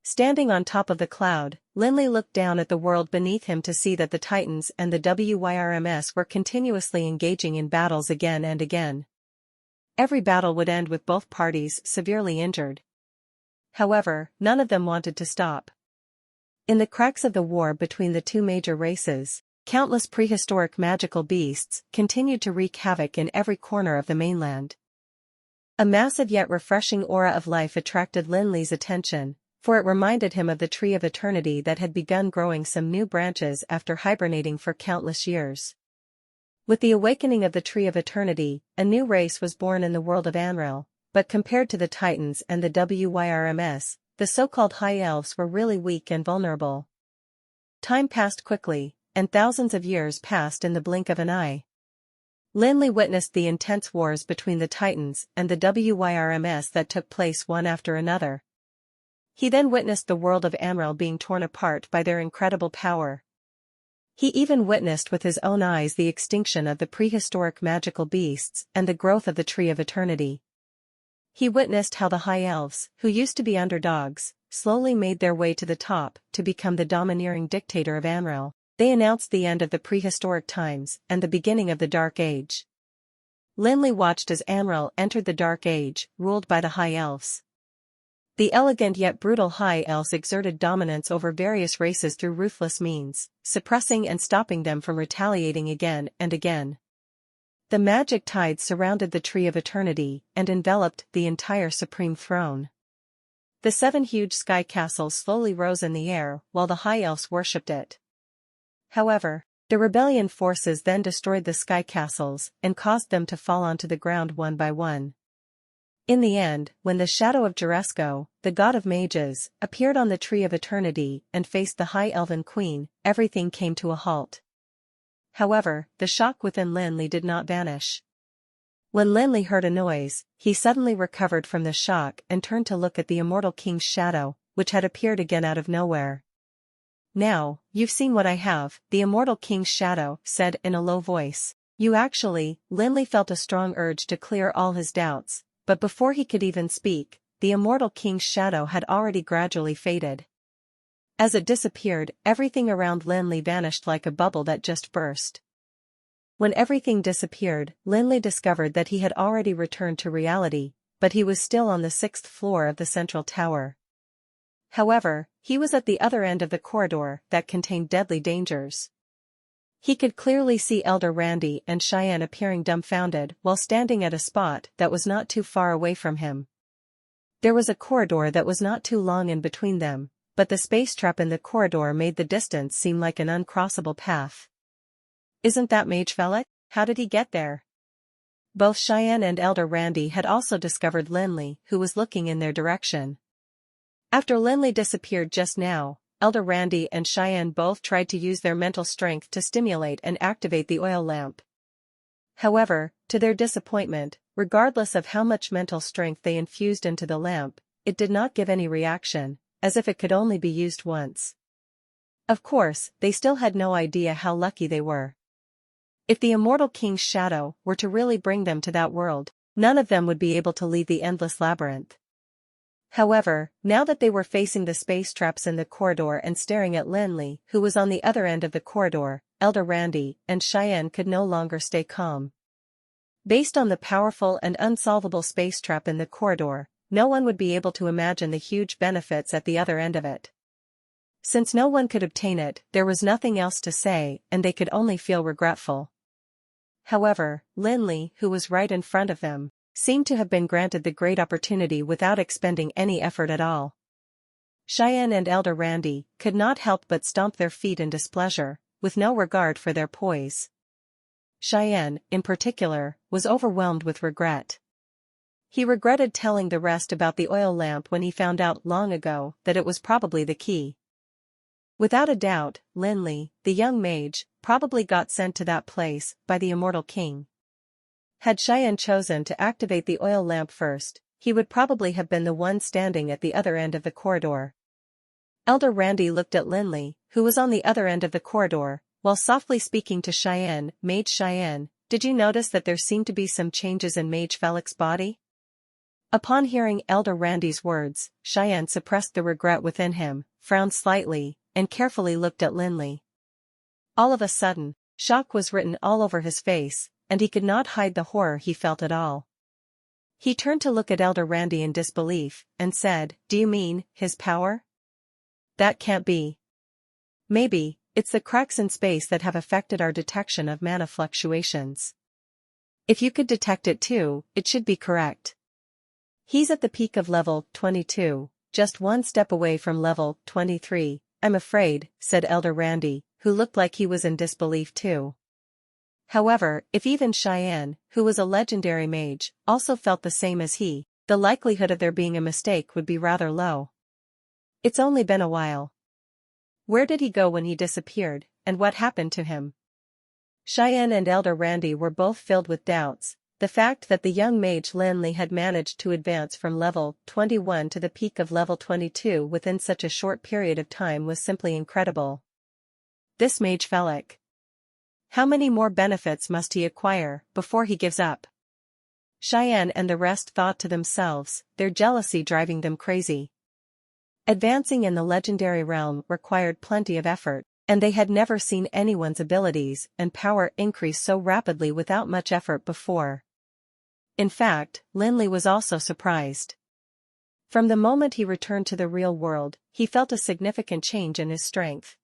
Standing on top of the cloud, Lin Li looked down at the world beneath him to see that the Titans and the WYRMS were continuously engaging in battles again and again. Every battle would end with both parties severely injured. However, none of them wanted to stop. In the cracks of the war between the two major races, countless prehistoric magical beasts continued to wreak havoc in every corner of the mainland. A massive yet refreshing aura of life attracted Lin Li's attention, for it reminded him of the tree of eternity that had begun growing some new branches after hibernating for countless years. With the awakening of the Tree of Eternity, a new race was born in the world of Anril, but compared to the Titans and the Wyrms, the so-called High Elves were really weak and vulnerable. Time passed quickly, and thousands of years passed in the blink of an eye. Lin Li witnessed the intense wars between the Titans and the Wyrms that took place one after another. He then witnessed the world of Anril being torn apart by their incredible power. He even witnessed with his own eyes the extinction of the prehistoric magical beasts and the growth of the Tree of Eternity. He witnessed how the High Elves, who used to be underdogs, slowly made their way to the top to become the domineering dictator of Anril. They announced the end of the prehistoric times and the beginning of the Dark Age. Lin Li watched as Anril entered the Dark Age, ruled by the High Elves. The elegant yet brutal High Elves exerted dominance over various races through ruthless means, suppressing and stopping them from retaliating again and again. The magic tides surrounded the Tree of Eternity and enveloped the entire Supreme Throne. The 7 huge sky castles slowly rose in the air while the High Elves worshipped it. However, the rebellion forces then destroyed the sky castles and caused them to fall onto the ground one by one. In the end, when the shadow of Juresco, the god of mages, appeared on the Tree of Eternity and faced the High Elven Queen, everything came to a halt. However, the shock within Lin Li did not vanish. When Lin Li heard a noise, he suddenly recovered from the shock and turned to look at the immortal king's shadow, which had appeared again out of nowhere. "Now, you've seen what I have," the immortal king's shadow said in a low voice. Lin Li felt a strong urge to clear all his doubts. But before he could even speak, the immortal king's shadow had already gradually faded. As it disappeared, everything around Lin Li vanished like a bubble that just burst. When everything disappeared, Lin Li discovered that he had already returned to reality, but he was still on the 6th floor of the central tower. However, he was at the other end of the corridor that contained deadly dangers. He could clearly see Elder Randy and Cheyenne appearing dumbfounded while standing at a spot that was not too far away from him. There was a corridor that was not too long in between them, but the space trap in the corridor made the distance seem like an uncrossable path. "Isn't that Mage Velik? How did he get there?" Both Cheyenne and Elder Randy had also discovered Lin Li, who was looking in their direction. After Lin Li disappeared just now, Elder Randy and Cheyenne both tried to use their mental strength to stimulate and activate the oil lamp. However, to their disappointment, regardless of how much mental strength they infused into the lamp, it did not give any reaction, as if it could only be used once. Of course, they still had no idea how lucky they were. If the immortal king's shadow were to really bring them to that world, none of them would be able to leave the endless labyrinth. However, now that they were facing the space traps in the corridor and staring at Lin Li, who was on the other end of the corridor, Elder Randy and Cheyenne could no longer stay calm. Based on the powerful and unsolvable space trap in the corridor, no one would be able to imagine the huge benefits at the other end of it. Since no one could obtain it, there was nothing else to say, and they could only feel regretful. However, Lin Li, who was right in front of them, seemed to have been granted the great opportunity without expending any effort at all. Cheyenne and Elder Randy could not help but stomp their feet in displeasure, with no regard for their poise. Cheyenne, in particular, was overwhelmed with regret. He regretted telling the rest about the oil lamp when he found out long ago that it was probably the key. Without a doubt, Lin Li, the young mage, probably got sent to that place by the immortal king. Had Cheyenne chosen to activate the oil lamp first, he would probably have been the one standing at the other end of the corridor. Elder Randy looked at Lin Li, who was on the other end of the corridor, while softly speaking to Cheyenne. "Mage Cheyenne, did you notice that there seemed to be some changes in Mage Velik's body?" Upon hearing Elder Randy's words, Cheyenne suppressed the regret within him, frowned slightly, and carefully looked at Lin Li. All of a sudden, shock was written all over his face, and he could not hide the horror he felt at all. He turned to look at Elder Randy in disbelief, and said, "Do you mean, his power? That can't be. Maybe, it's the cracks in space that have affected our detection of mana fluctuations. If you could detect it too, it should be correct. He's at the peak of level 22, just one step away from level 23, I'm afraid," said Elder Randy, who looked like he was in disbelief too. However, if even Cheyenne, who was a legendary mage, also felt the same as he, the likelihood of there being a mistake would be rather low. It's only been a while. Where did he go when he disappeared, and what happened to him? Cheyenne and Elder Randy were both filled with doubts. The fact that the young mage Lin Li had managed to advance from level 21 to the peak of level 22 within such a short period of time was simply incredible. This mage Felix. How many more benefits must he acquire before he gives up? Cheyenne and the rest thought to themselves, their jealousy driving them crazy. Advancing in the legendary realm required plenty of effort, and they had never seen anyone's abilities and power increase so rapidly without much effort before. In fact, Lin Li was also surprised. From the moment he returned to the real world, he felt a significant change in his strength.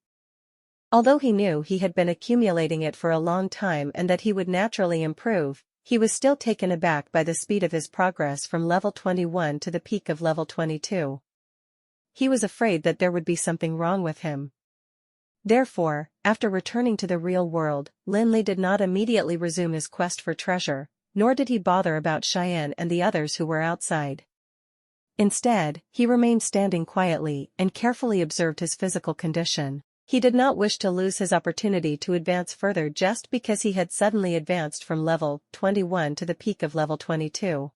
Although he knew he had been accumulating it for a long time and that he would naturally improve, he was still taken aback by the speed of his progress from level 21 to the peak of level 22. He was afraid that there would be something wrong with him. Therefore, after returning to the real world, Lin Li did not immediately resume his quest for treasure, nor did he bother about Cheyenne and the others who were outside. Instead, he remained standing quietly and carefully observed his physical condition. He did not wish to lose his opportunity to advance further just because he had suddenly advanced from level 21 to the peak of level 22.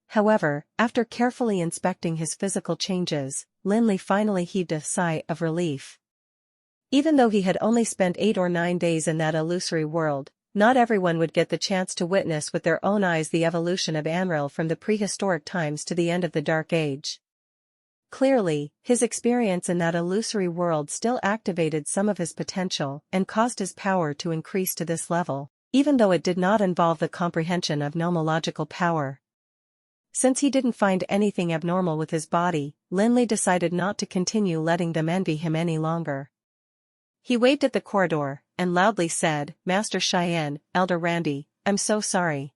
However, after carefully inspecting his physical changes, Lin Li finally heaved a sigh of relief. Even though he had only spent 8 or 9 days in that illusory world, not everyone would get the chance to witness with their own eyes the evolution of Anril from the prehistoric times to the end of the Dark Age. Clearly, his experience in that illusory world still activated some of his potential and caused his power to increase to this level, even though it did not involve the comprehension of nomological power. Since he didn't find anything abnormal with his body, Lin Li decided not to continue letting them envy him any longer. He waved at the corridor, and loudly said, "Master Cheyenne, Elder Randy, I'm so sorry.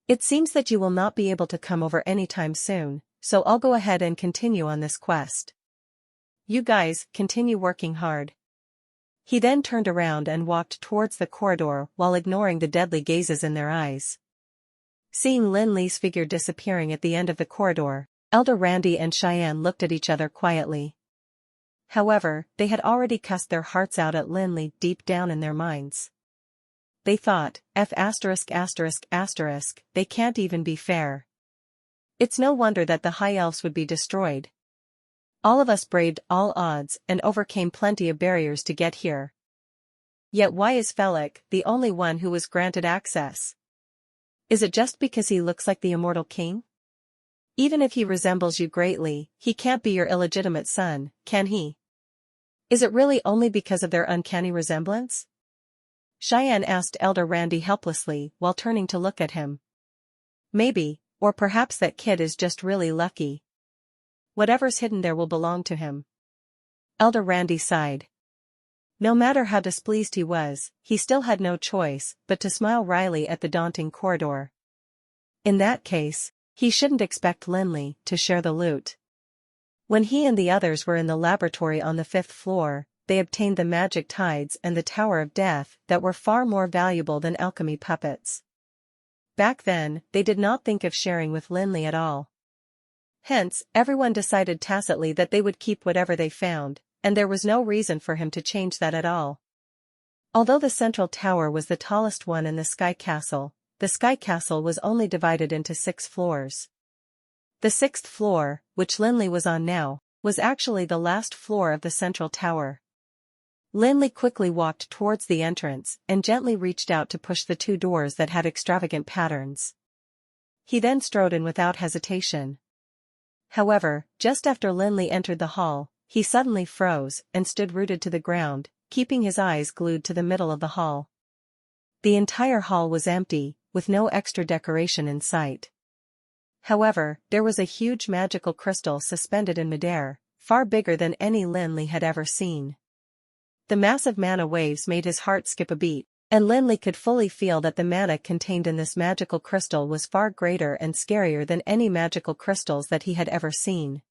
It seems that you will not be able to come over anytime soon, so I'll go ahead and continue on this quest. You guys, continue working hard." He then turned around and walked towards the corridor while ignoring the deadly gazes in their eyes. Seeing Lin Li's figure disappearing at the end of the corridor, Elder Randy and Cheyenne looked at each other quietly. However, they had already cussed their hearts out at Lin Li deep down in their minds. They thought, they can't even be fair. It's no wonder that the High Elves would be destroyed. All of us braved all odds and overcame plenty of barriers to get here. Yet why is Felix the only one who was granted access? Is it just because he looks like the immortal king? Even if he resembles you greatly, he can't be your illegitimate son, can he? Is it really only because of their uncanny resemblance? Cheyenne asked Elder Randy helplessly while turning to look at him. Maybe, or perhaps that kid is just really lucky. Whatever's hidden there will belong to him. Elder Randy sighed. No matter how displeased he was, he still had no choice but to smile wryly at the daunting corridor. In that case, he shouldn't expect Lin Li to share the loot. When he and the others were in the laboratory on the 5th floor, they obtained the magic tides and the Tower of Death that were far more valuable than alchemy puppets. Back then, they did not think of sharing with Lin Li at all. Hence, everyone decided tacitly that they would keep whatever they found, and there was no reason for him to change that at all. Although the central tower was the tallest one in the Sky Castle, the Sky Castle was only divided into 6 floors. The 6th floor, which Lin Li was on now, was actually the last floor of the central tower. Lin Li quickly walked towards the entrance and gently reached out to push the 2 doors that had extravagant patterns. He then strode in without hesitation. However, just after Lin Li entered the hall, he suddenly froze and stood rooted to the ground, keeping his eyes glued to the middle of the hall. The entire hall was empty, with no extra decoration in sight. However, there was a huge magical crystal suspended in midair, far bigger than any Lin Li had ever seen. The massive mana waves made his heart skip a beat, and Lin Li could fully feel that the mana contained in this magical crystal was far greater and scarier than any magical crystals that he had ever seen.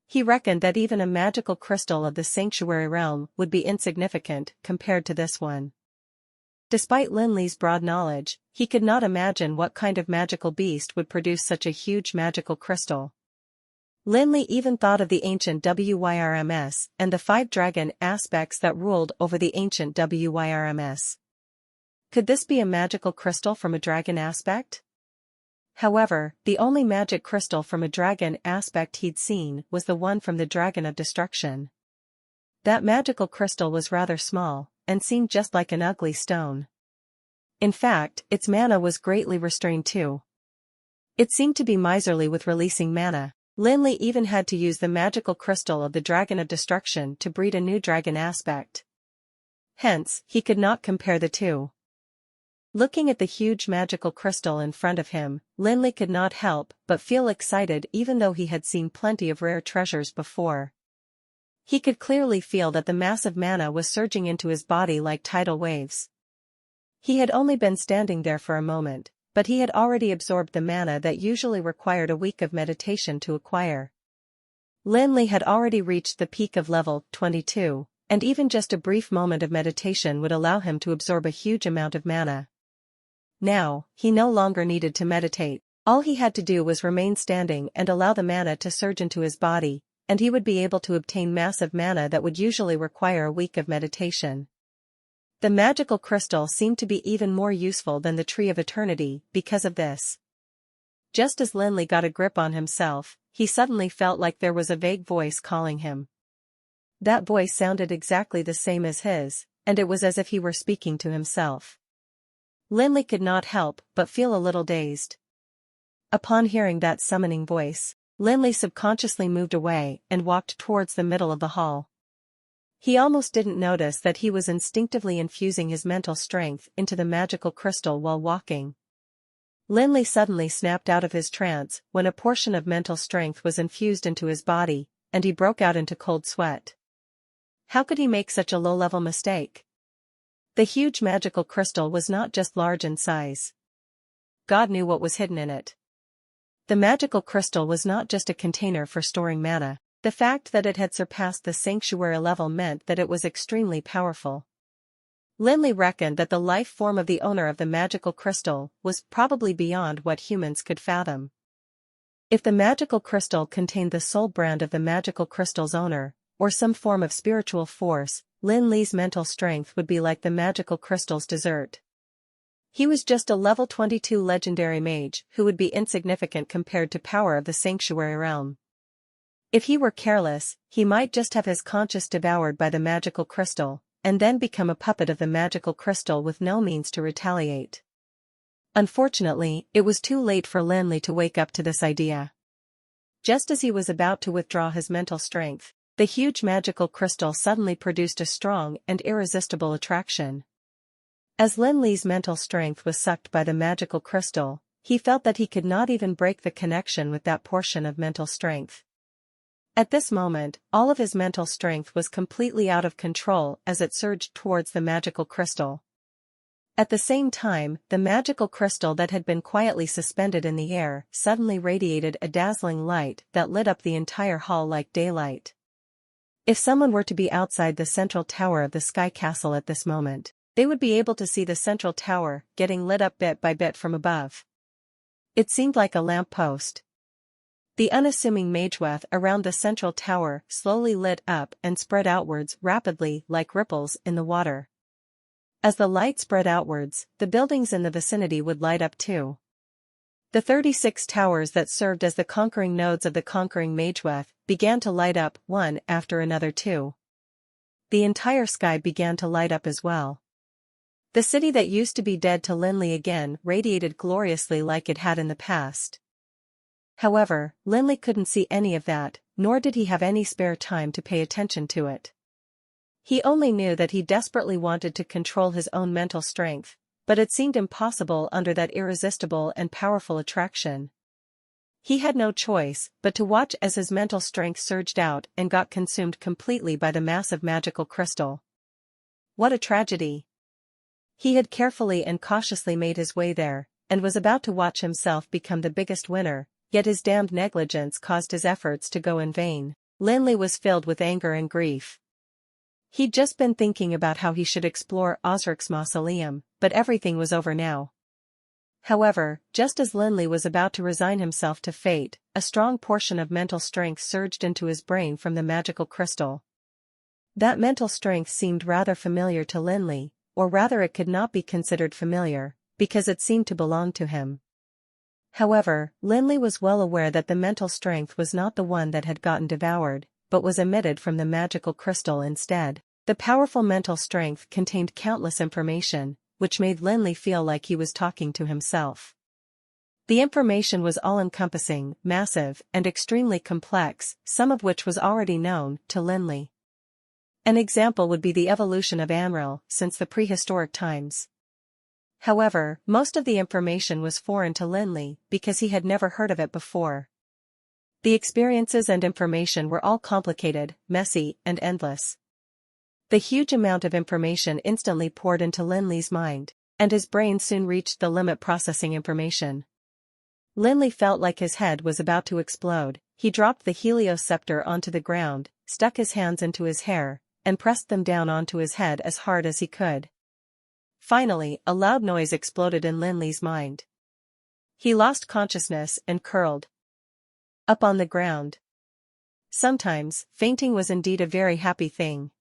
He reckoned that even a magical crystal of the sanctuary realm would be insignificant compared to this one. Despite Lin Li's broad knowledge, he could not imagine what kind of magical beast would produce such a huge magical crystal. Lin Li even thought of the ancient WYRMS and the 5 dragon aspects that ruled over the ancient WYRMS. Could this be a magical crystal from a dragon aspect? However, the only magic crystal from a dragon aspect he'd seen was the one from the Dragon of Destruction. That magical crystal was rather small, and seemed just like an ugly stone. In fact, its mana was greatly restrained too. It seemed to be miserly with releasing mana. Lin Li even had to use the magical crystal of the Dragon of Destruction to breed a new dragon aspect. Hence, he could not compare the two. Looking at the huge magical crystal in front of him, Lin Li could not help but feel excited even though he had seen plenty of rare treasures before. He could clearly feel that the massive mana was surging into his body like tidal waves. He had only been standing there for a moment, but he had already absorbed the mana that usually required a week of meditation to acquire. Lin Li had already reached the peak of level 22, and even just a brief moment of meditation would allow him to absorb a huge amount of mana. Now, he no longer needed to meditate. All he had to do was remain standing and allow the mana to surge into his body, and he would be able to obtain massive mana that would usually require a week of meditation. The magical crystal seemed to be even more useful than the Tree of Eternity because of this. Just as Lin Li got a grip on himself, he suddenly felt like there was a vague voice calling him. That voice sounded exactly the same as his, and it was as if he were speaking to himself. Lin Li could not help but feel a little dazed. Upon hearing that summoning voice, Lin Li subconsciously moved away and walked towards the middle of the hall. He almost didn't notice that he was instinctively infusing his mental strength into the magical crystal while walking. Lin Li suddenly snapped out of his trance when a portion of mental strength was infused into his body, and he broke out into cold sweat. How could he make such a low-level mistake? The huge magical crystal was not just large in size. God knew what was hidden in it. The magical crystal was not just a container for storing mana. The fact that it had surpassed the sanctuary level meant that it was extremely powerful. Lin Li reckoned that the life form of the owner of the magical crystal was probably beyond what humans could fathom. If the magical crystal contained the soul brand of the magical crystal's owner, or some form of spiritual force, Lin Li's mental strength would be like the magical crystal's dessert. He was just a level 22 legendary mage who would be insignificant compared to power of the sanctuary realm. If he were careless, he might just have his conscience devoured by the magical crystal, and then become a puppet of the magical crystal with no means to retaliate. Unfortunately, it was too late for Lin Li to wake up to this idea. Just as he was about to withdraw his mental strength, the huge magical crystal suddenly produced a strong and irresistible attraction. As Lin Li's mental strength was sucked by the magical crystal, he felt that he could not even break the connection with that portion of mental strength. At this moment, all of his mental strength was completely out of control as it surged towards the magical crystal. At the same time, the magical crystal that had been quietly suspended in the air suddenly radiated a dazzling light that lit up the entire hall like daylight. If someone were to be outside the central tower of the Sky Castle at this moment, they would be able to see the central tower getting lit up bit by bit from above. It seemed like a lamppost. The unassuming mageweth around the central tower slowly lit up and spread outwards rapidly like ripples in the water. As the light spread outwards, the buildings in the vicinity would light up too. The 36 towers that served as the conquering nodes of the conquering mageweth began to light up one after another too. The entire sky began to light up as well. The city that used to be dead to Lin Li again radiated gloriously like it had in the past. However, Lin Li couldn't see any of that, nor did he have any spare time to pay attention to it. He only knew that he desperately wanted to control his own mental strength, but it seemed impossible under that irresistible and powerful attraction. He had no choice but to watch as his mental strength surged out and got consumed completely by the massive magical crystal. What a tragedy! He had carefully and cautiously made his way there, and was about to watch himself become the biggest winner, yet his damned negligence caused his efforts to go in vain. Lin Li was filled with anger and grief. He'd just been thinking about how he should explore Osric's mausoleum, but everything was over now. However, just as Lin Li was about to resign himself to fate, a strong portion of mental strength surged into his brain from the magical crystal. That mental strength seemed rather familiar to Lin Li, or rather it could not be considered familiar, because it seemed to belong to him. However, Lin Li was well aware that the mental strength was not the one that had gotten devoured, but was emitted from the magical crystal instead. The powerful mental strength contained countless information, which made Lin Li feel like he was talking to himself. The information was all-encompassing, massive, and extremely complex, some of which was already known to Lin Li. An example would be the evolution of Amril since the prehistoric times. However, most of the information was foreign to Lin Li because he had never heard of it before. The experiences and information were all complicated, messy, and endless. The huge amount of information instantly poured into Lin Li's mind, and his brain soon reached the limit processing information. Lin Li felt like his head was about to explode. He dropped the helioscepter onto the ground, stuck his hands into his hair, and pressed them down onto his head as hard as he could. Finally, a loud noise exploded in Lin Li's mind. He lost consciousness and curled up on the ground. Sometimes, fainting was indeed a very happy thing.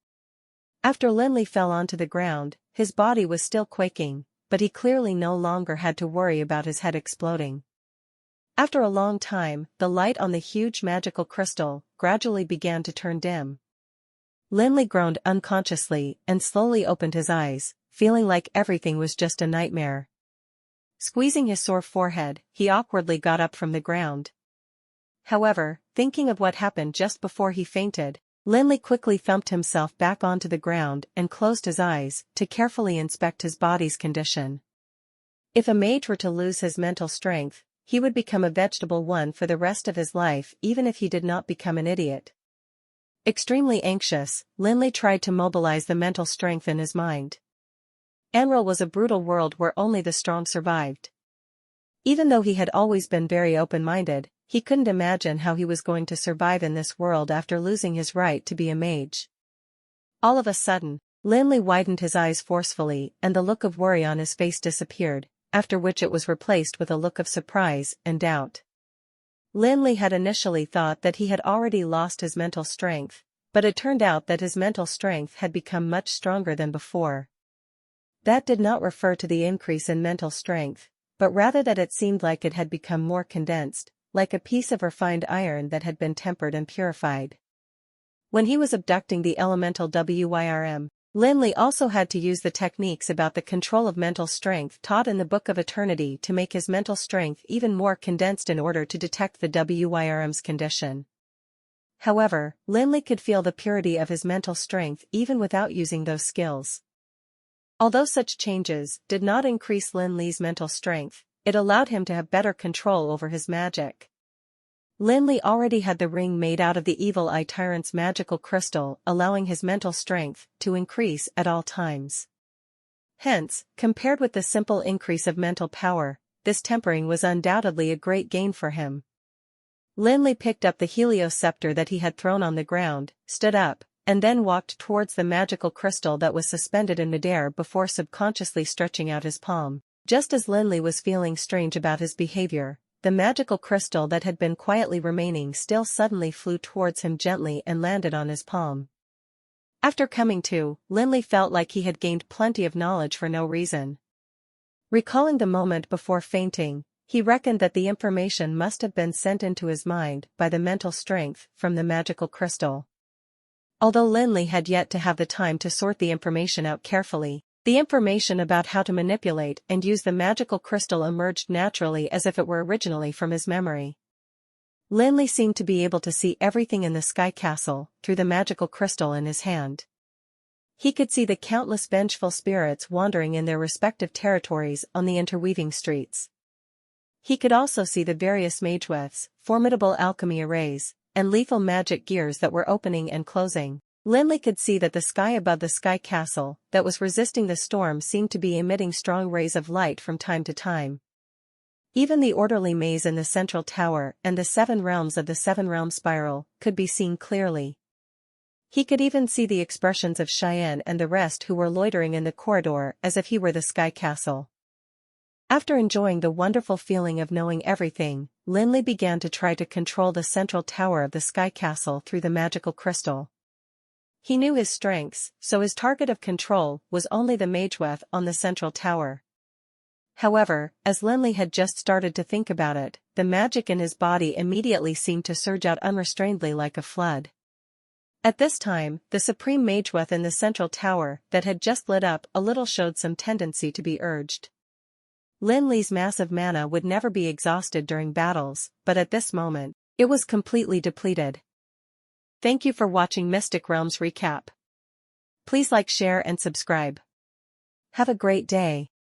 After Lin Li fell onto the ground, his body was still quaking, but he clearly no longer had to worry about his head exploding. After a long time, the light on the huge magical crystal gradually began to turn dim. Lin Li groaned unconsciously and slowly opened his eyes, feeling like everything was just a nightmare. Squeezing his sore forehead, he awkwardly got up from the ground. However, thinking of what happened just before he fainted, Lin Li quickly thumped himself back onto the ground and closed his eyes to carefully inspect his body's condition. If a mage were to lose his mental strength, he would become a vegetable one for the rest of his life even if he did not become an idiot. Extremely anxious, Lin Li tried to mobilize the mental strength in his mind. Amril was a brutal world where only the strong survived. Even though he had always been very open-minded, he couldn't imagine how he was going to survive in this world after losing his right to be a mage. All of a sudden, Lin Li widened his eyes forcefully and the look of worry on his face disappeared, after which it was replaced with a look of surprise and doubt. Lin Li had initially thought that he had already lost his mental strength, but it turned out that his mental strength had become much stronger than before. That did not refer to the increase in mental strength, but rather that it seemed like it had become more condensed, like a piece of refined iron that had been tempered and purified. When he was abducting the elemental Wyrm, Lin Li also had to use the techniques about the control of mental strength taught in the Book of Eternity to make his mental strength even more condensed in order to detect the Wyrm's condition. However, Lin Li could feel the purity of his mental strength even without using those skills. Although such changes did not increase Lin Li's mental strength, it allowed him to have better control over his magic. Lin Li already had the ring made out of the Evil Eye Tyrant's magical crystal, allowing his mental strength to increase at all times. Hence, compared with the simple increase of mental power, this tempering was undoubtedly a great gain for him. Lin Li picked up the helioscepter that he had thrown on the ground, stood up, and then walked towards the magical crystal that was suspended in midair before subconsciously stretching out his palm. Just as Lin Li was feeling strange about his behavior, the magical crystal that had been quietly remaining still suddenly flew towards him gently and landed on his palm. After coming to, Lin Li felt like he had gained plenty of knowledge for no reason. Recalling the moment before fainting, he reckoned that the information must have been sent into his mind by the mental strength from the magical crystal. Although Lin Li had yet to have the time to sort the information out carefully, the information about how to manipulate and use the magical crystal emerged naturally as if it were originally from his memory. Lin Li seemed to be able to see everything in the sky castle through the magical crystal in his hand. He could see the countless vengeful spirits wandering in their respective territories on the interweaving streets. He could also see the various magewefts, formidable alchemy arrays, and lethal magic gears that were opening and closing. Lin Li could see that the sky above the sky castle that was resisting the storm seemed to be emitting strong rays of light from time to time. Even the orderly maze in the central tower and the 7 realms of the 7-realm spiral could be seen clearly. He could even see the expressions of Cheyenne and the rest who were loitering in the corridor as if he were the Sky Castle. After enjoying the wonderful feeling of knowing everything, Lin Li began to try to control the central tower of the Sky Castle through the magical crystal. He knew his strengths, so his target of control was only the mage on the central tower. However, as Lin Li had just started to think about it, the magic in his body immediately seemed to surge out unrestrainedly like a flood. At this time, the supreme mage in the central tower that had just lit up a little showed some tendency to be urged. Lin Li's massive mana would never be exhausted during battles, but at this moment, it was completely depleted. Thank you for watching Mystic Realms Recap. Please like, share and subscribe. Have a great day.